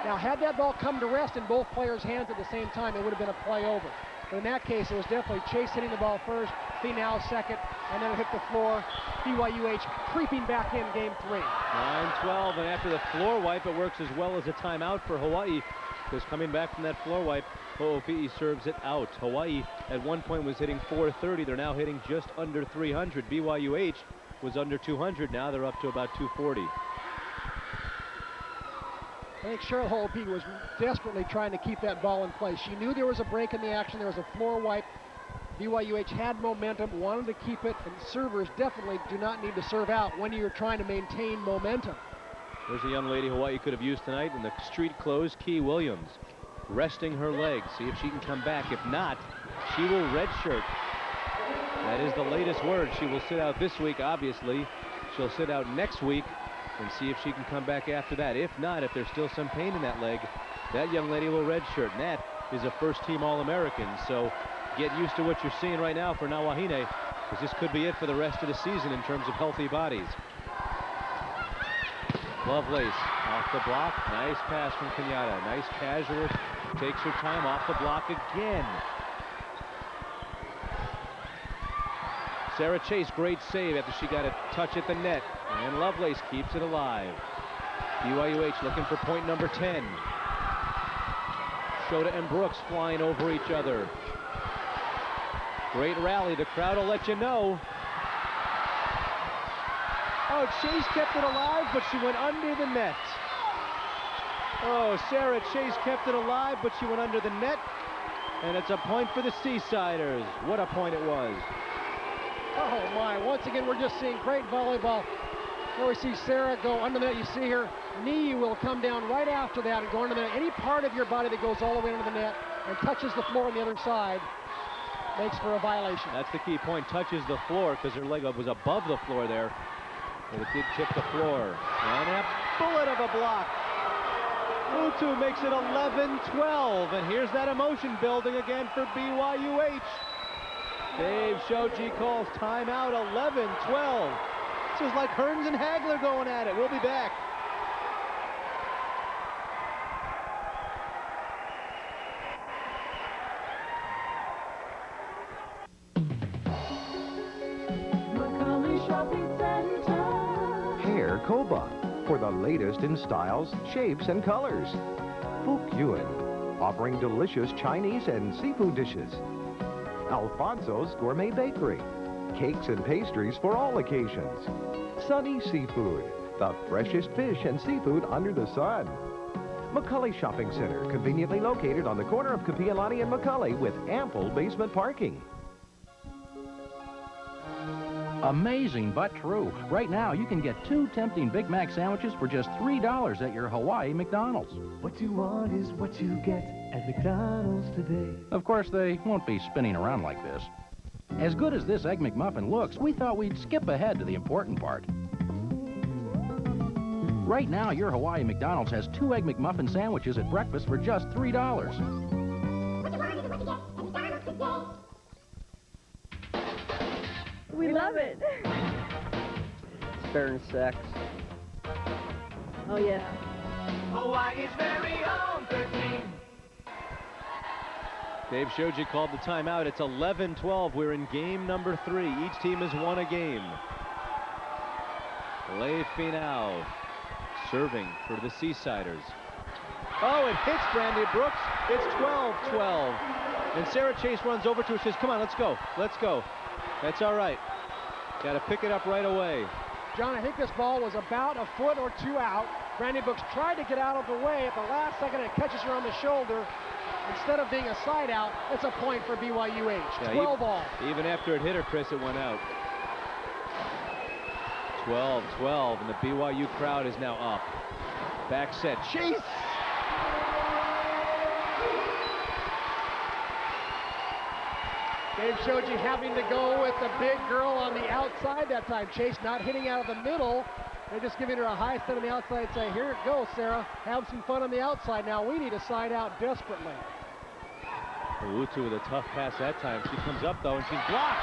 Now, had that ball come to rest in both players' hands at the same time, it would have been a play over. But in that case, it was definitely Chase hitting the ball first, Finau second, and then it hit the floor. BYU-H creeping back in game 3. 9-12, and after the floor wipe, it works as well as a timeout for Hawaii. Because coming back from that floor wipe, Ho'opi'i serves it out. Hawaii at one point was hitting 430. They're now hitting just under 300. BYU-H was under 200. Now they're up to about 240. I think Cheryl Ho'opi'i was desperately trying to keep that ball in place. She knew there was a break in the action. There was a floor wipe. BYU-H had momentum, wanted to keep it, and servers definitely do not need to serve out when you're trying to maintain momentum. There's a young lady Hawaii could have used tonight in the street clothes, Key Williams, resting her legs. See if she can come back. If not, she will redshirt. That is the latest word. She will sit out this week, obviously. She'll sit out next week and see if she can come back after that. If not, if there's still some pain in that leg, that young lady will redshirt. And that is a first-team All-American. So get used to what you're seeing right now for Nawahine, because this could be it for the rest of the season in terms of healthy bodies. Lovelace off the block. Nice pass from Kenyatta. Nice casual. Takes her time off the block again. Sarah Chase, great save after she got a touch at the net. And Lovelace keeps it alive. BYU-H looking for point number 10. Shota and Brooks flying over each other. Great rally. The crowd will let you know. Oh, Chase kept it alive, but she went under the net. Oh, Sarah Chase kept it alive, but she went under the net. And it's a point for the Seasiders. What a point it was. Oh, my. Once again, we're just seeing great volleyball. Here we see Sarah go under the net. You see her knee will come down right after that and go under the net. Any part of your body that goes all the way under the net and touches the floor on the other side makes for a violation. That's the key point. Touches the floor, because her leg was above the floor there. But it did tip the floor. And a bullet of a block. Utu makes it 11-12. And here's that emotion building again for BYU-H. Dave Shoji calls timeout. 11-12. This is like Hearns and Hagler going at it. We'll be back. Hair Koba for the latest in styles, shapes, and colors. Fukyuan, offering delicious Chinese and seafood dishes. Alfonso's Gourmet Bakery, cakes and pastries for all occasions. Sunny Seafood, the freshest fish and seafood under the sun. McCully Shopping Center, conveniently located on the corner of Kapi'olani and McCully with ample basement parking. Amazing but true. Right now, you can get 2 tempting Big Mac sandwiches for just $3 at your Hawaii McDonald's. What you want is what you get at McDonald's today. Of course, they won't be spinning around like this. As good as this Egg McMuffin looks, we thought we'd skip ahead to the important part. Right now, your Hawaii McDonald's has 2 Egg McMuffin sandwiches at breakfast for just $3. We love it. It's better than sex. Oh, yeah. Hawaii's very own 13. Dave Shoji called the timeout. It's 11-12. We're in game number 3. Each team has won a game. Leify now serving for the Seasiders. Oh, it hits Brandy Brooks. It's 12-12. And Sarah Chase runs over to her and says, come on, let's go. Let's go. That's all right. Got to pick it up right away. John, I think this ball was about a foot or 2 out. Brandy Brooks tried to get out of the way at the last second and catches her on the shoulder. Instead of being a side out, it's a point for BYU-H. 12 all. Even after it hit her, Chris, it went out. 12-12, and the BYU crowd is now up. Back set, chase! Dave showed you having to go with the big girl on the outside that time. Chase not hitting out of the middle. They're just giving her a high set on the outside. Say, here it goes, Sarah. Have some fun on the outside. Now we need a side out desperately. Utu with a tough pass that time. She comes up though and she's blocked.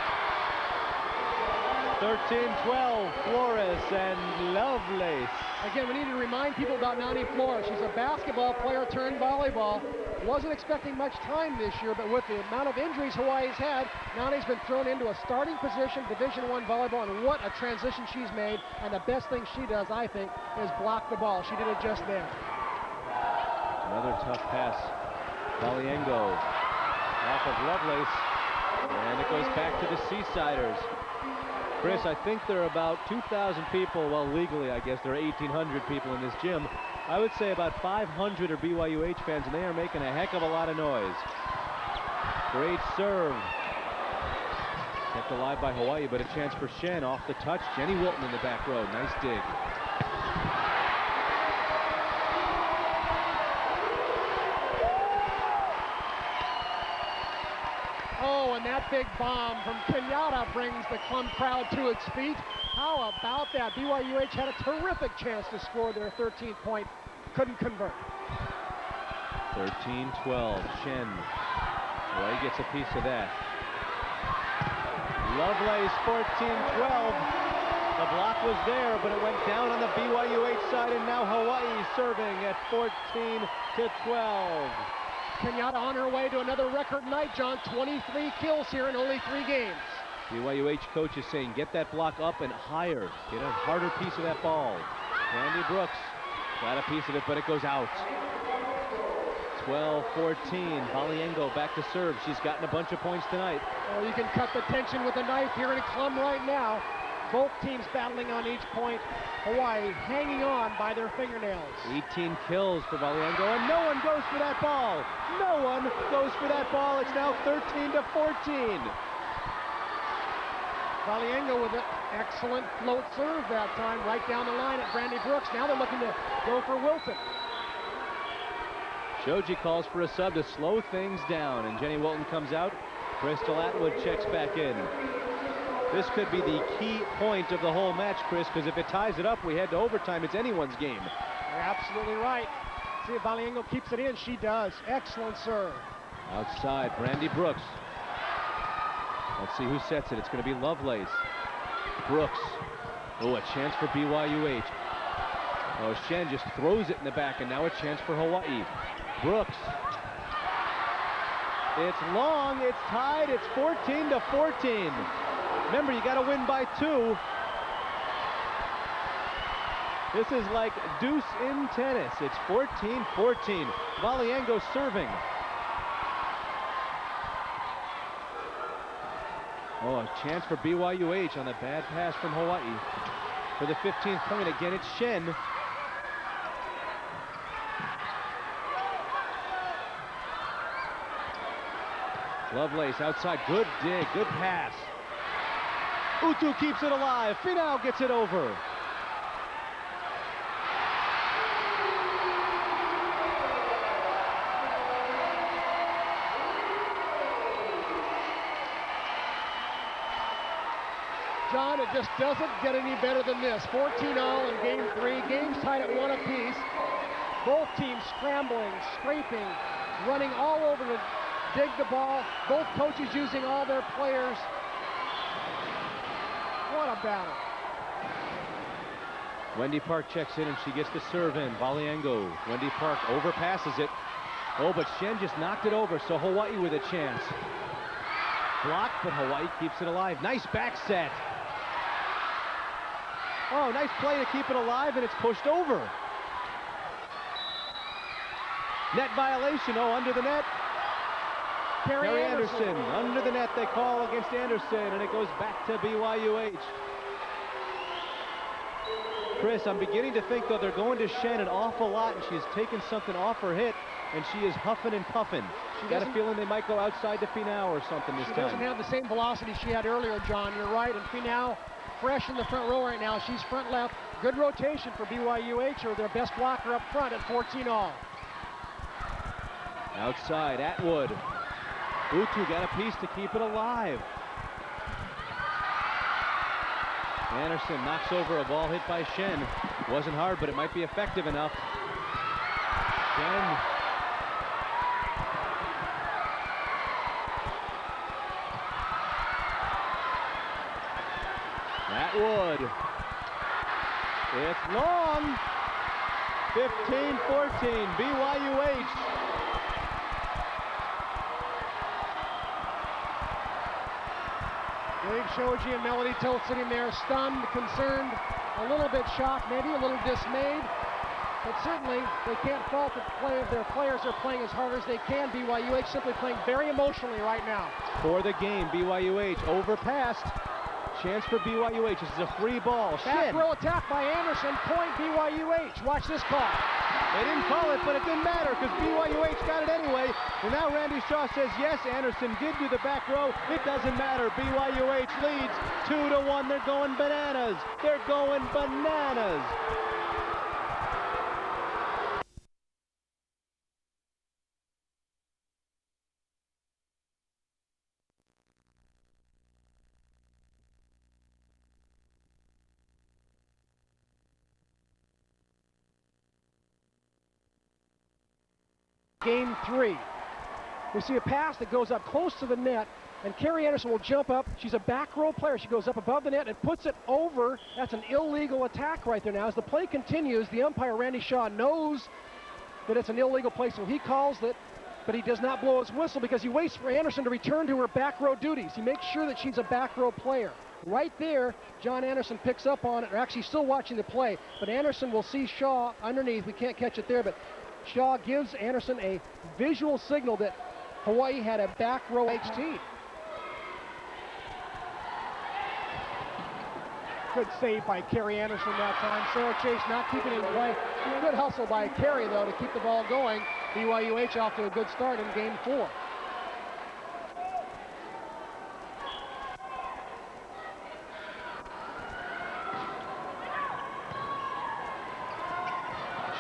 13-12, Flores and Lovelace. Again, we need to remind people about Nani Flores. She's a basketball player turned volleyball. Wasn't expecting much time this year, but with the amount of injuries Hawaii's had, Nani's been thrown into a starting position, Division I volleyball, and what a transition she's made. And the best thing she does, I think, is block the ball. She did it just there. Another tough pass. Valiengo off of Lovelace, and it goes back to the Seasiders. Chris, I think there are about 2,000 people, well, legally, I guess there are 1,800 people in this gym. I would say about 500 are BYU-H fans, and they are making a heck of a lot of noise. Great serve. Kept alive by Hawaii, but a chance for Shen off the touch. Jenny Wilton in the back row. Nice dig. Oh, and that big bomb from Kenyatta brings the Clum crowd to its feet. How about that? BYU-H had a terrific chance to score their 13th point. Couldn't convert. 13-12. Shen. Well, he gets a piece of that. Lovelace, 14-12. The block was there, but it went down on the BYU-H side, and now Hawaii serving at 14-12. Kenyatta on her way to another record night, John. 23 kills here in only 3 games. BYU-H coach is saying, get that block up and higher. Get a harder piece of that ball. Randy Brooks got a piece of it, but it goes out. 12-14. Valiengo back to serve. She's gotten a bunch of points tonight. Oh, you can cut the tension with a knife here in Clum right now. Both teams battling on each point. Hawaii hanging on by their fingernails. 18 kills for Valiengo, and no one goes for that ball. No one goes for that ball. It's now 13-14. Valiengo with an excellent float serve that time, right down the line at Brandy Brooks. Now they're looking to go for Wilton. Shoji calls for a sub to slow things down, and Jenny Wilton comes out. Crystal Atwood checks back in. This could be the key point of the whole match, Chris, because if it ties it up, we head to overtime. It's anyone's game. You're absolutely right. See if Valiengo keeps it in. She does. Excellent serve. Outside, Brandy Brooks. Let's see who sets it. It's going to be Lovelace. Brooks. Oh, a chance for BYU-H. Oh, Shen just throws it in the back, and now a chance for Hawaii. Brooks. It's long. It's tied. It's 14-14. Remember, you got to win by 2. This is like deuce in tennis. It's 14-14. Valiengo serving. Oh, a chance for BYU-H on the bad pass from Hawaii. For the 15th point, again, it's Shen. Lovelace outside. Good dig. Good pass. Utu keeps it alive. Finau gets it over. John, it just doesn't get any better than this. 14-all in game 3. Games tied at 1 apiece. Both teams scrambling, scraping, running all over to dig the ball. Both coaches using all their players. What a battle. Wendy Park checks in and she gets the serve in. Valiengo. Wendy Park overpasses it. Oh, but Shen just knocked it over, so Hawaii with a chance. Blocked, but Hawaii keeps it alive. Nice back set. Oh, nice play to keep it alive, and it's pushed over. Net violation. Oh, under the net. Carrie Anderson. Under the net, they call against Anderson, and it goes back to BYU-H. Chris, I'm beginning to think, though, they're going to Shen an awful lot, and she's taken something off her hit, and she is huffing and puffing. She got a feeling they might go outside to Finau or something this time. She doesn't have the same velocity she had earlier, John. You're right, and Finau fresh in the front row right now. She's front left. Good rotation for BYU-H, or their best blocker up front at 14 all. Outside, Atwood. Utu got a piece to keep it alive. Anderson knocks over a ball hit by Shen. Wasn't hard, but it might be effective enough. Shen. Atwood. It's long. 15-14, BYU-H. Dave Shoji and Melody Toth sitting there, stunned, concerned, a little bit shocked, maybe a little dismayed. But certainly, they can't fault the play of their players. Are playing as hard as they can. BYU-H simply playing very emotionally right now. For the game, BYU-H overpassed. Chance for BYU-H. This is a free ball. Back row attack by Anderson. Point BYU-H. Watch this call. They didn't call it, but it didn't matter because BYU-H got it anyway. And now Randy Shaw says, yes, Anderson did do the back row. It doesn't matter. BYU-H leads 2-1. They're going bananas. They're going bananas. Game 3. We see a pass that goes up close to the net, and Carrie Anderson will jump up. She's a back row player. She goes up above the net and puts it over. That's an illegal attack right there now. As the play continues, the umpire, Randy Shaw, knows that it's an illegal play, so he calls it, but he does not blow his whistle because he waits for Anderson to return to her back row duties. He makes sure that she's a back row player. Right there, John Anderson picks up on it, or actually still watching the play, but Anderson will see Shaw underneath. We can't catch it there, but Shaw gives Anderson a visual signal that Hawaii had a back row HT. Good save by Carrie Anderson that time. Sarah Chase not keeping it in play. Good hustle by Carrie, though, to keep the ball going. BYU-H off to a good start in game 4.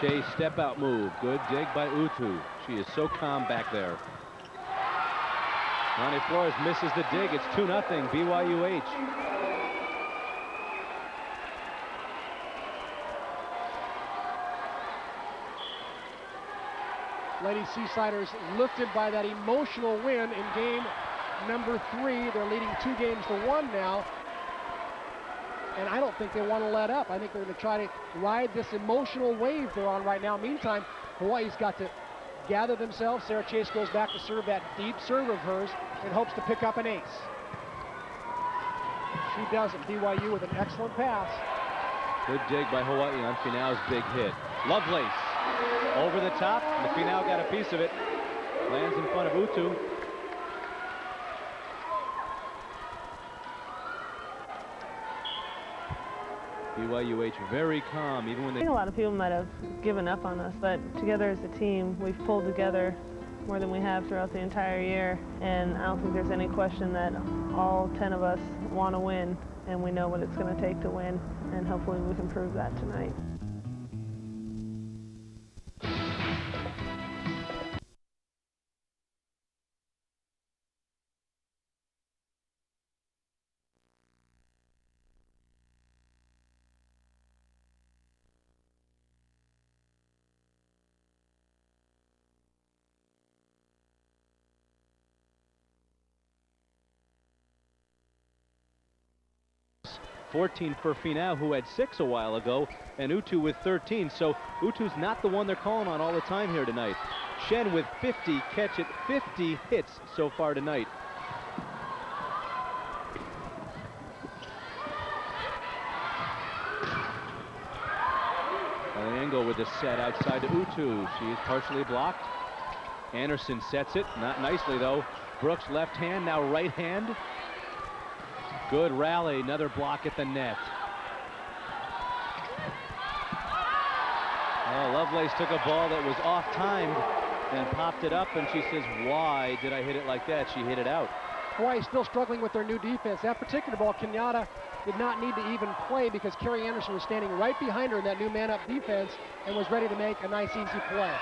Chase step out move. Good dig by Utu. She is so calm back there. Ronnie Flores misses the dig. It's 2-0 BYU-H. Lady Seasiders lifted by that emotional win in game number 3. They're leading 2-1 now. And I don't think they want to let up. I think they're going to try to ride this emotional wave they're on right now. Meantime, Hawaii's got to gather themselves. Sarah Chase goes back to serve that deep serve of hers and hopes to pick up an ace. She doesn't. BYU with an excellent pass. Good dig by Hawaii on Finau's big hit. Lovelace over the top. And Finau got a piece of it. Lands in front of Utu. BYU-H very calm, even when I they... think a lot of people might have given up on us, but together as a team, we've pulled together more than we have throughout the entire year, and I don't think there's any question that all 10 of us want to win, and we know what it's going to take to win, and hopefully we can prove that tonight. .14 for Finau, who had 6 a while ago, and Utu with 13. So Utu's not the one they're calling on all the time here tonight. Shen with 50 hits so far tonight. Aliengo with the set outside to Utu. She is partially blocked. Anderson sets it, not nicely though. Brooks left hand, now right hand. Good rally, another block at the net. Oh, Lovelace took a ball that was off-timed and popped it up, and she says, why did I hit it like that? She hit it out. Hawaii still struggling with their new defense. That particular ball, Kenyatta did not need to even play because Carrie Anderson was standing right behind her in that new man-up defense and was ready to make a nice, easy play.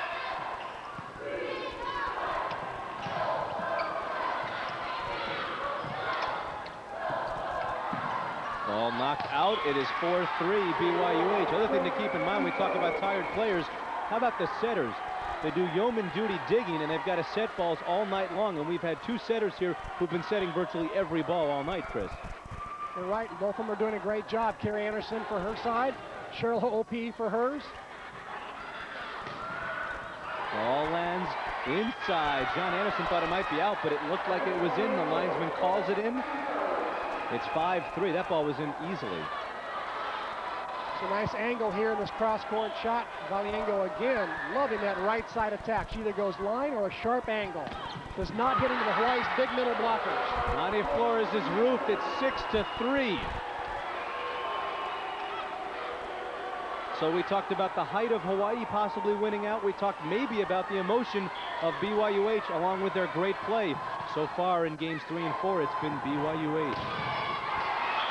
Ball knocked out. It is 4-3 BYU-H. Other thing to keep in mind, we talk about tired players. How about the setters? They do yeoman duty digging, and they've got to set balls all night long. And we've had 2 setters here who've been setting virtually every ball all night, Chris. You're right. Both of them are doing a great job. Carrie Anderson for her side, Cheryl O.P. for hers. Ball lands inside. John Anderson thought it might be out, but it looked like it was in. The linesman calls it in. It's 5-3. That ball was in easily. It's a nice angle here in this cross-court shot. Valiengo again loving that right side attack. She either goes line or a sharp angle. Does not hit into the Hawaii's big middle blockers. Lonnie Flores is roofed. It's 6-3. So we talked about the height of Hawaii possibly winning out. We talked maybe about the emotion of BYU-H along with their great play. So far in games 3 and 4, it's been BYU-H.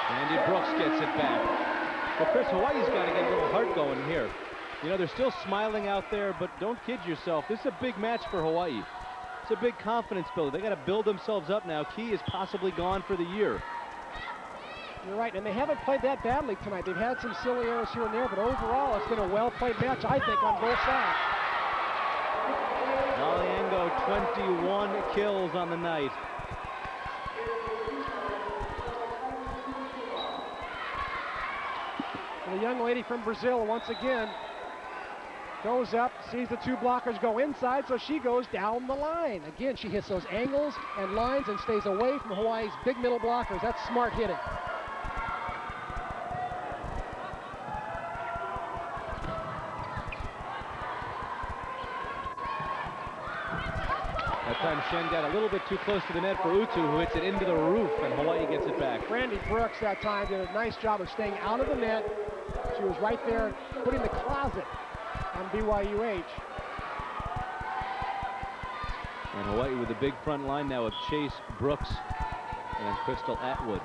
Andy Brooks gets it back. But Chris, Hawaii's got to get a little heart going here. You know, they're still smiling out there, but don't kid yourself. This is a big match for Hawaii. It's a big confidence builder. They got to build themselves up now. Key is possibly gone for the year. You're right, and they haven't played that badly tonight. They've had some silly errors here and there, but overall, it's been a well-played match, I think, on both sides. Valiengo, 21 kills on the night. And the young lady from Brazil, once again, goes up, sees the 2 blockers go inside, so she goes down the line. Again, she hits those angles and lines and stays away from Hawaii's big middle blockers. That's smart hitting. That time Shen got a little bit too close to the net for Utu, who hits it into the roof, and Hawaii gets it back. Brandy Brooks that time did a nice job of staying out of the net. She was right there putting the closet on BYU-H. And Hawaii with a big front line now of Chase Brooks and Crystal Atwood.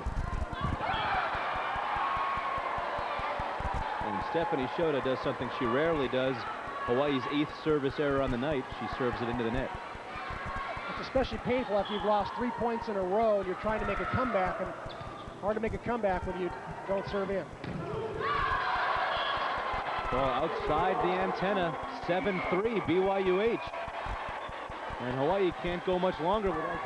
And Stephanie Shota does something she rarely does. Hawaii's 8th service error on the night. She serves it into the net. It's especially painful after you've lost 3 points in a row and you're trying to make a comeback, and hard to make a comeback when you don't serve in. Ball outside the antenna, 7-3 BYU-H. And Hawaii can't go much longer without.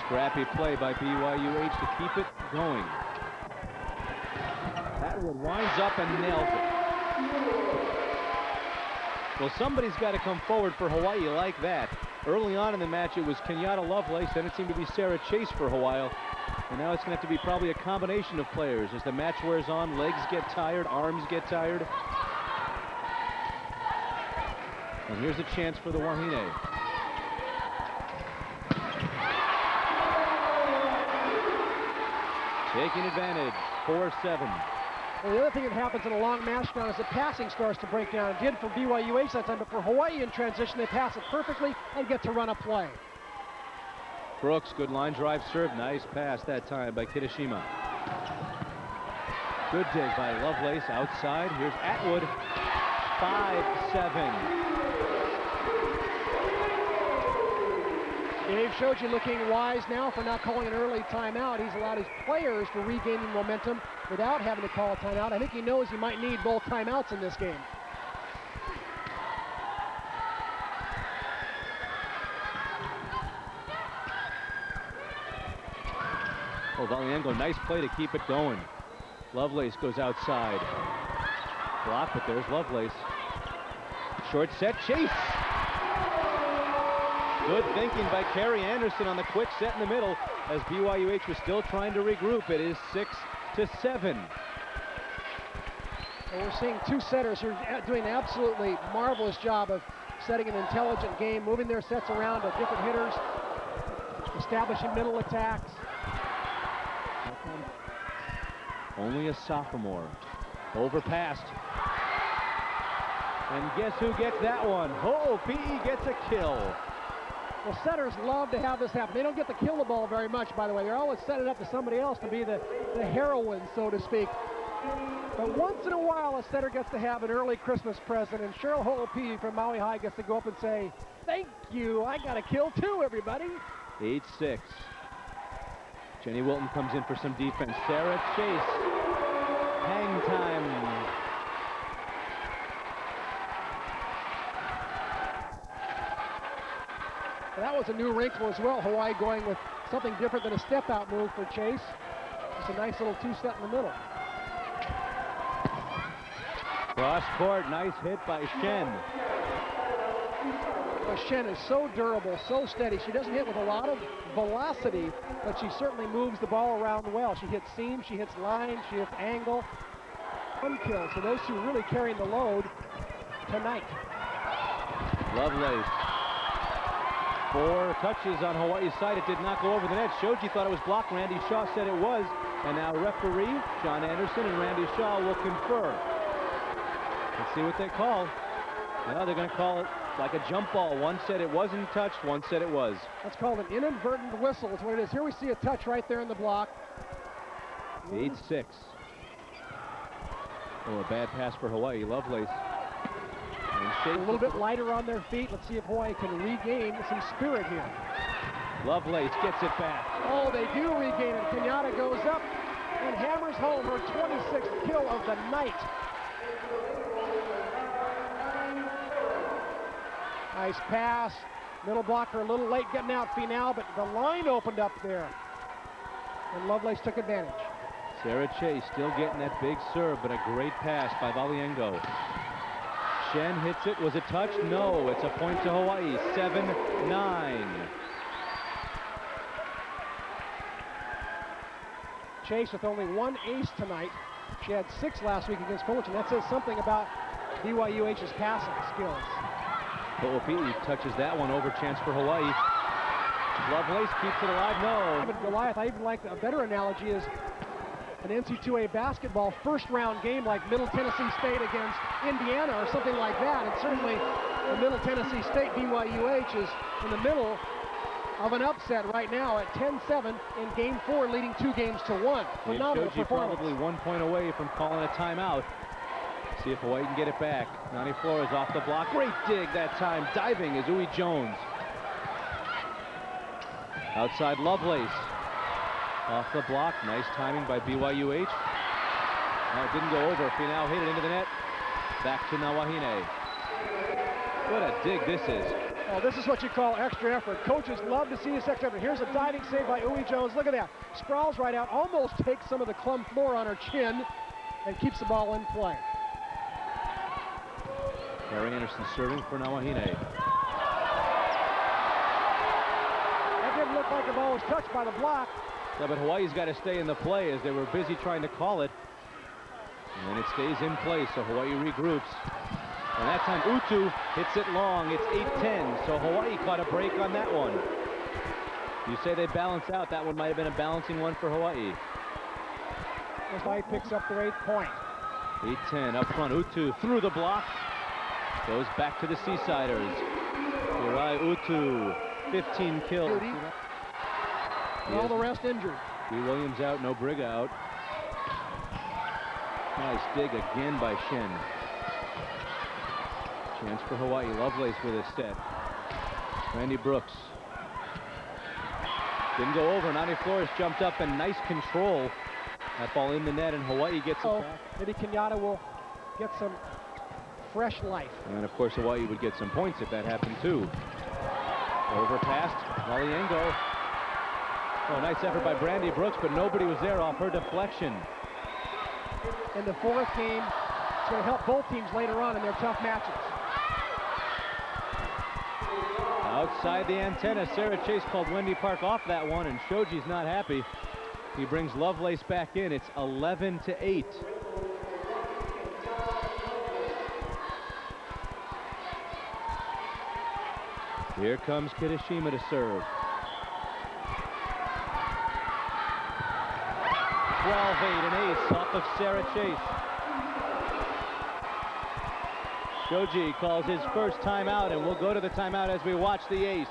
Scrappy play by BYU-H to keep it going. Atwood winds up and nails it. Well, somebody's got to come forward for Hawaii like that. Early on in the match, it was Kenyatta Lovelace, then it seemed to be Sarah Chase for a while. And now it's going to have to be probably a combination of players. As the match wears on, legs get tired, arms get tired. And here's a chance for the Wahine. Taking advantage, 4-7. Well, the other thing that happens in a long match now is the passing starts to break down. It did for BYU-H that time, but for Hawaii in transition, they pass it perfectly and get to run a play. Brooks, good line drive serve. Nice pass that time by Kitashima. Good dig by Lovelace outside. Here's Atwood. 5-7. Dave showed you looking wise now for not calling an early timeout. He's allowed his players to regaining momentum without having to call a timeout. I think he knows he might need both timeouts in this game. Oh, Valiengo, nice play to keep it going. Lovelace goes outside. Block, but there's Lovelace. Short set, Chase. Good thinking by Carrie Anderson on the quick set in the middle as BYU-H was still trying to regroup. It is 6-7. And we're seeing 2 setters who are doing an absolutely marvelous job of setting an intelligent game, moving their sets around to different hitters, establishing middle attacks. Only a sophomore. Overpassed. And guess who gets that one? Ho'opi'i gets a kill. Well, setters love to have this happen. They don't get to kill the ball very much, by the way. They're always setting it up to somebody else to be the heroine, so to speak. But once in a while, a setter gets to have an early Christmas present, and Cheryl Ho'opi'i from Maui High gets to go up and say, "Thank you, I got a kill too, everybody." 8-6. Jenny Wilton comes in for some defense. Sarah Chase. Hang time. That was a new wrinkle as well. Hawaii going with something different than a step-out move for Chase. It's a nice little two-set in the middle. Cross court, nice hit by Shen. Well, Shen is so durable, so steady. She doesn't hit with a lot of velocity, but she certainly moves the ball around well. She hits seam, she hits line, she hits angle. One kill, so those two really carrying the load tonight. Lovelace. 4 touches on Hawaii's side. It did not go over the net. Shoji thought it was blocked. Randy Shaw said it was. And now referee John Anderson and Randy Shaw will confer. Let's see what they call. Now they're going to call it like a jump ball. One said it wasn't touched. One said it was. That's called an inadvertent whistle. That's what it is. Here we see a touch right there in the block. 8-6. Oh, a bad pass for Hawaii. Lovelace. A little bit lighter on their feet. Let's see if Hawaii can regain some spirit here. Lovelace gets it back. Oh, they do regain it. Kenyatta goes up and hammers home her 26th kill of the night. Nice pass. Middle blocker a little late getting out Final, but the line opened up there. And Lovelace took advantage. Sarah Chase still getting that big serve, but a great pass by Valiengo. Shen hits it. Was it touched? No. It's a point to Hawaii. 7-9. Chase with only 1 ace tonight. She had 6 last week against Fullerton. That says something about BYU-H's passing skills. Ho'opi'i touches that one over. Chance for Hawaii. Lovelace keeps it alive. No. But Goliath, I even like a better analogy is an NC2A basketball first-round game like Middle Tennessee State against Indiana or something like that. And certainly the Middle Tennessee State BYU-H is in the middle of an upset right now at 10-7 in Game 4, leading 2-1. Phenomenal Shoji performance. probably 1 point away from calling a timeout. See if Hawaii can get it back. Nani Flores off the block. Great dig that time. Diving is Uwe Jones. Outside Lovelace. Off the block. Nice timing by BYU-H. No, it didn't go over. Final hit it into the net. Back to Nawahine. What a dig this is. Oh, this is what you call extra effort. Coaches love to see this extra effort. Here's a diving save by Uwe Jones. Look at that. Sprawls right out. Almost takes some of the clum floor on her chin and keeps the ball in play. Gary Anderson serving for Nawahine. That didn't look like the ball was touched by the block. Yeah, but Hawaii's got to stay in the play as they were busy trying to call it. And it stays in play, so Hawaii regroups. And that time Utu hits it long. It's 8-10, so Hawaii caught a break on that one. You say they balance out. That one might have been a balancing one for Hawaii. Hawaii picks up their 8th point. 8-10 up front. Utu through the block. Goes back to the Seasiders. Uri Utu, 15 kills. And all the rest injured. B. Williams out, no Briga out. Nice dig again by Shen. Chance for Hawaii. Lovelace with a set. Randy Brooks. Didn't go over. Nani Flores jumped up and nice control. That ball in the net, and Hawaii gets it back. Maybe Kenyatta will get some fresh life. And of course Hawaii would get some points if that happened too. Overpassed. Valiengo. Oh, nice effort by Brandy Brooks, but nobody was there off her deflection. In the 4th game, it's going to help both teams later on in their tough matches. Outside the antenna, Sarah Chase called Wendy Park off that one, and Shoji's not happy. He brings Lovelace back in. It's 11-8. Here comes Kitashima to serve. 12-8, an ace off of Sarah Chase. Shoji calls his first timeout, and we'll go to the timeout as we watch the ace.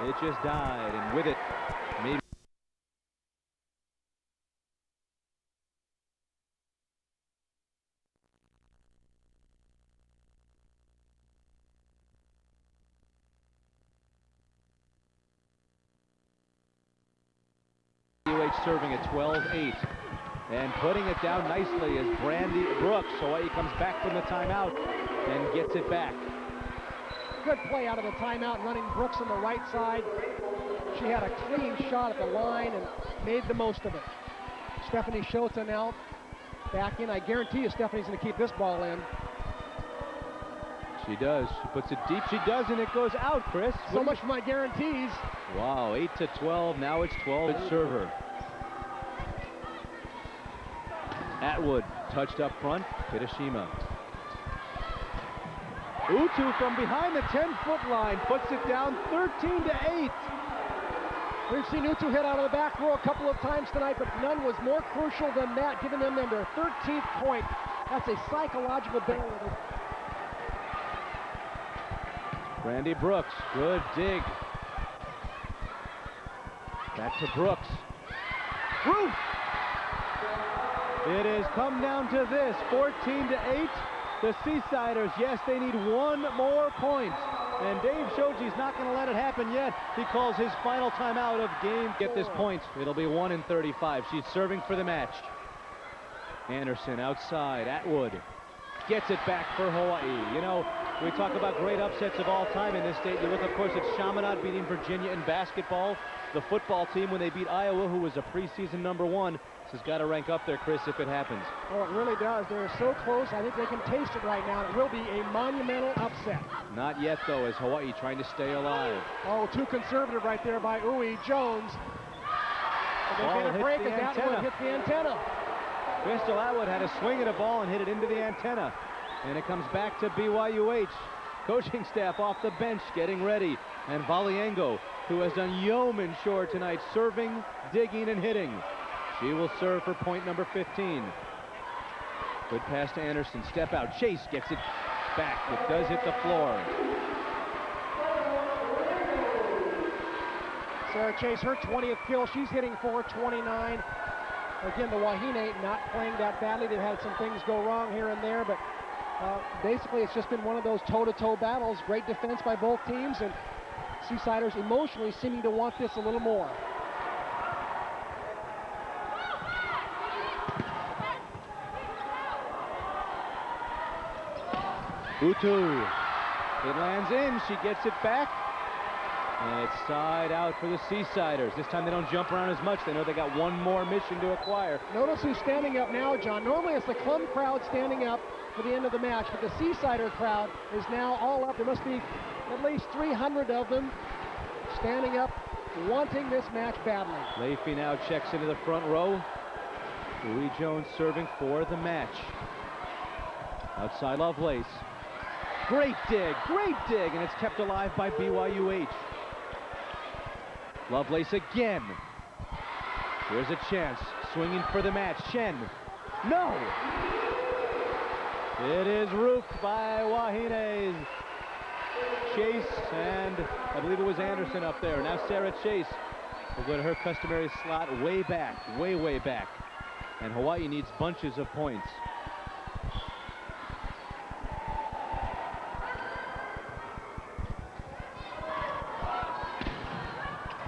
It just died, and with it, maybe. Serving at 12-8 and putting it down nicely is Brandy Brooks. Hawaii comes back from the timeout and gets it back. Good play out of the timeout, running Brooks on the right side. She had a clean shot at the line and made the most of it. Stephanie Shota now back in. I guarantee you Stephanie's going to keep this ball in. She does. She puts it deep. She does, and it goes out, Chris. So much for my guarantees. Wow, 8-12. Now it's 12. Good server. Atwood touched up front. Hitashima. Utu from behind the 10-foot line puts it down 13-8. We've seen Utu hit out of the back row a couple of times tonight, but none was more crucial than that, giving them their 13th point. That's a psychological barrier. Brandy Brooks, good dig. Back to Brooks. Roof! It has come down to this, 14-8. The Seasiders, yes, they need one more point. And Dave Shoji's not going to let it happen yet. He calls his final timeout of game. Get this point. It'll be 1-35. She's serving for the match. Anderson outside. Atwood gets it back for Hawaii. You know, we talk about great upsets of all time in this state. You look, of course, at Chaminade beating Virginia in basketball. The football team, when they beat Iowa, who was a preseason #1. This has got to rank up there, Chris, if it happens. Oh, it really does. They're so close. I think they can taste it right now. It will be a monumental upset. Not yet, though, as Hawaii trying to stay alive. Oh, too conservative right there by Uwe Jones. And they get a break as Atwood hits the antenna. Crystal Atwood had a swing at a ball and hit it into the antenna. And it comes back to BYU-H. Coaching staff off the bench getting ready. And Valiengo, who has done yeoman short tonight, serving, digging, and hitting. She will serve for point number 15. Good pass to Anderson. Step out. Chase gets it back. It does hit the floor. Sarah Chase, her 20th kill. She's hitting .429. Again, the Wahine not playing that badly. They've had some things go wrong here and there, but basically it's just been one of those toe-to-toe battles. Great defense by both teams, and Seasiders emotionally seeming to want this a little more. Utu. It lands in. She gets it back. And it's side out for the Seasiders. This time they don't jump around as much. They know they got one more mission to acquire. Notice who's standing up now, John. Normally it's the Clum crowd standing up for the end of the match, but the Seasider crowd is now all up. There must be at least 300 of them standing up, wanting this match badly. Leafy now checks into the front row. Louis Jones serving for the match. Outside Lovelace. Great dig, and it's kept alive by BYU-H. Lovelace again. Here's a chance, swinging for the match. Chen, no! It is roofed by Wahine's Chase, and I believe it was Anderson up there. Now Sarah Chase will go to her customary slot way back, way back. And Hawaii needs bunches of points.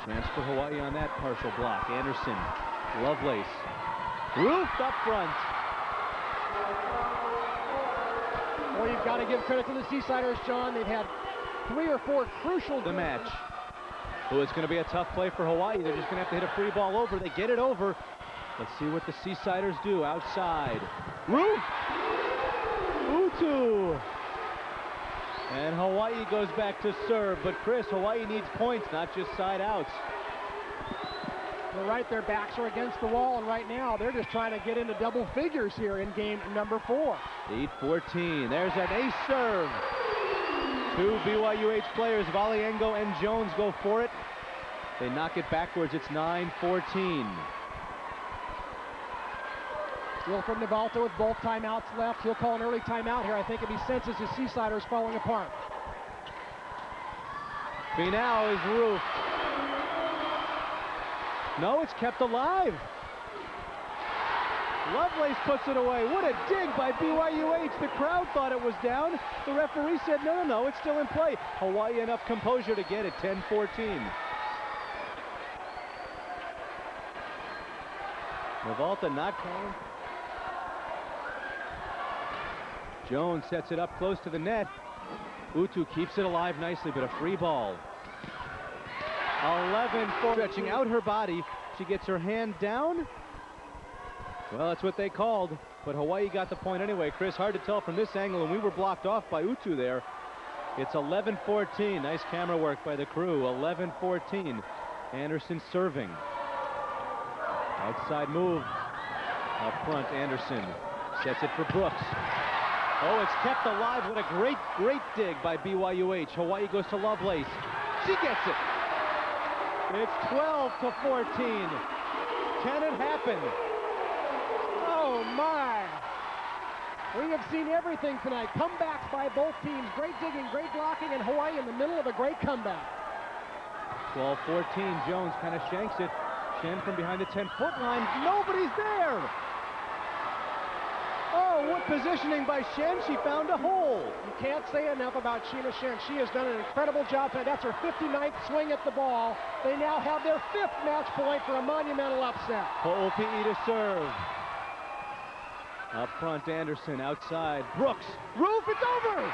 Chance for Hawaii on that partial block. Anderson, Lovelace, roofed up front. Well, you've got to give credit to the Seasiders, John. They've had 3 or 4 crucial... The match. Oh, it's going to be a tough play for Hawaii. They're just going to have to hit a free ball over. They get it over. Let's see what the Seasiders do outside. Roof! Utu! And Hawaii goes back to serve, but Chris, Hawaii needs points, not just side outs. They're right, their backs are against the wall, and right now they're just trying to get into double figures here in game number 4. 8-14, there's an ace serve. 2 BYU-H players, Valiengo and Jones, go for it. They knock it backwards, it's 9-14. Wilfred Navalta with both timeouts left. He'll call an early timeout here, I think, if he senses his Seasiders falling apart. Finau is roofed. No, it's kept alive. Lovelace puts it away. What a dig by BYU-H. The crowd thought it was down. The referee said, no, it's still in play. Hawaii enough composure to get it, 10-14. Navalta not calling. Jones sets it up close to the net. Utu keeps it alive nicely, but a free ball. 11-4. Stretching out her body. She gets her hand down. Well, that's what they called, but Hawaii got the point anyway. Chris, hard to tell from this angle, and we were blocked off by Utu there. It's 11-14. Nice camera work by the crew. 11-14. Anderson serving. Outside move. Up front, Anderson sets it for Brooks. Oh, it's kept alive. What a great dig by BYU-H. Hawaii goes to Lovelace. She gets it. It's 12-14. Can it happen? Oh my! We have seen everything tonight. Comebacks by both teams. Great digging, great blocking, and Hawaii in the middle of a great comeback. 12-14. Jones kind of shanks it. Shen from behind the 10-foot line. Nobody's there. Oh, what positioning by Shen. She found a hole. You can't say enough about Sheena Shen. She has done an incredible job tonight. That's her 59th swing at the ball. They now have their 5th match point for a monumental upset. Ho'opi'i to serve. Up front, Anderson. Outside, Brooks. Roof, it's over!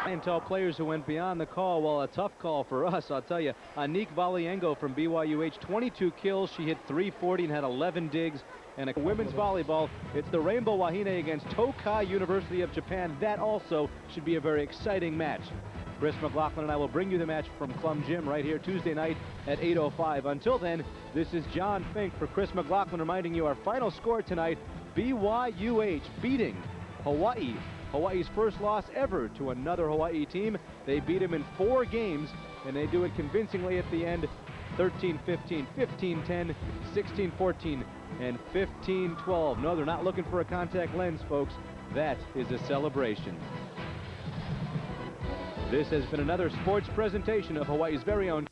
And tell players who went beyond the call. Well, a tough call for us, I'll tell you. Anik Valiengo from BYU-H, 22 kills. She hit 340 and had 11 digs. And a women's volleyball, it's the Rainbow Wahine against Tokai University of Japan. That also should be a very exciting match. Chris McLaughlin and I will bring you the match from Clum Gym right here Tuesday night at 8:05. Until then, this is John Fink for Chris McLaughlin reminding you our final score tonight. BYU-H beating Hawaii. Hawaii's first loss ever to another Hawaii team. They beat him in 4 games, and they do it convincingly at the end. 13-15, 15-10, 16-14, and 15-12. No, they're not looking for a contact lens, folks. That is a celebration. This has been another sports presentation of Hawaii's very own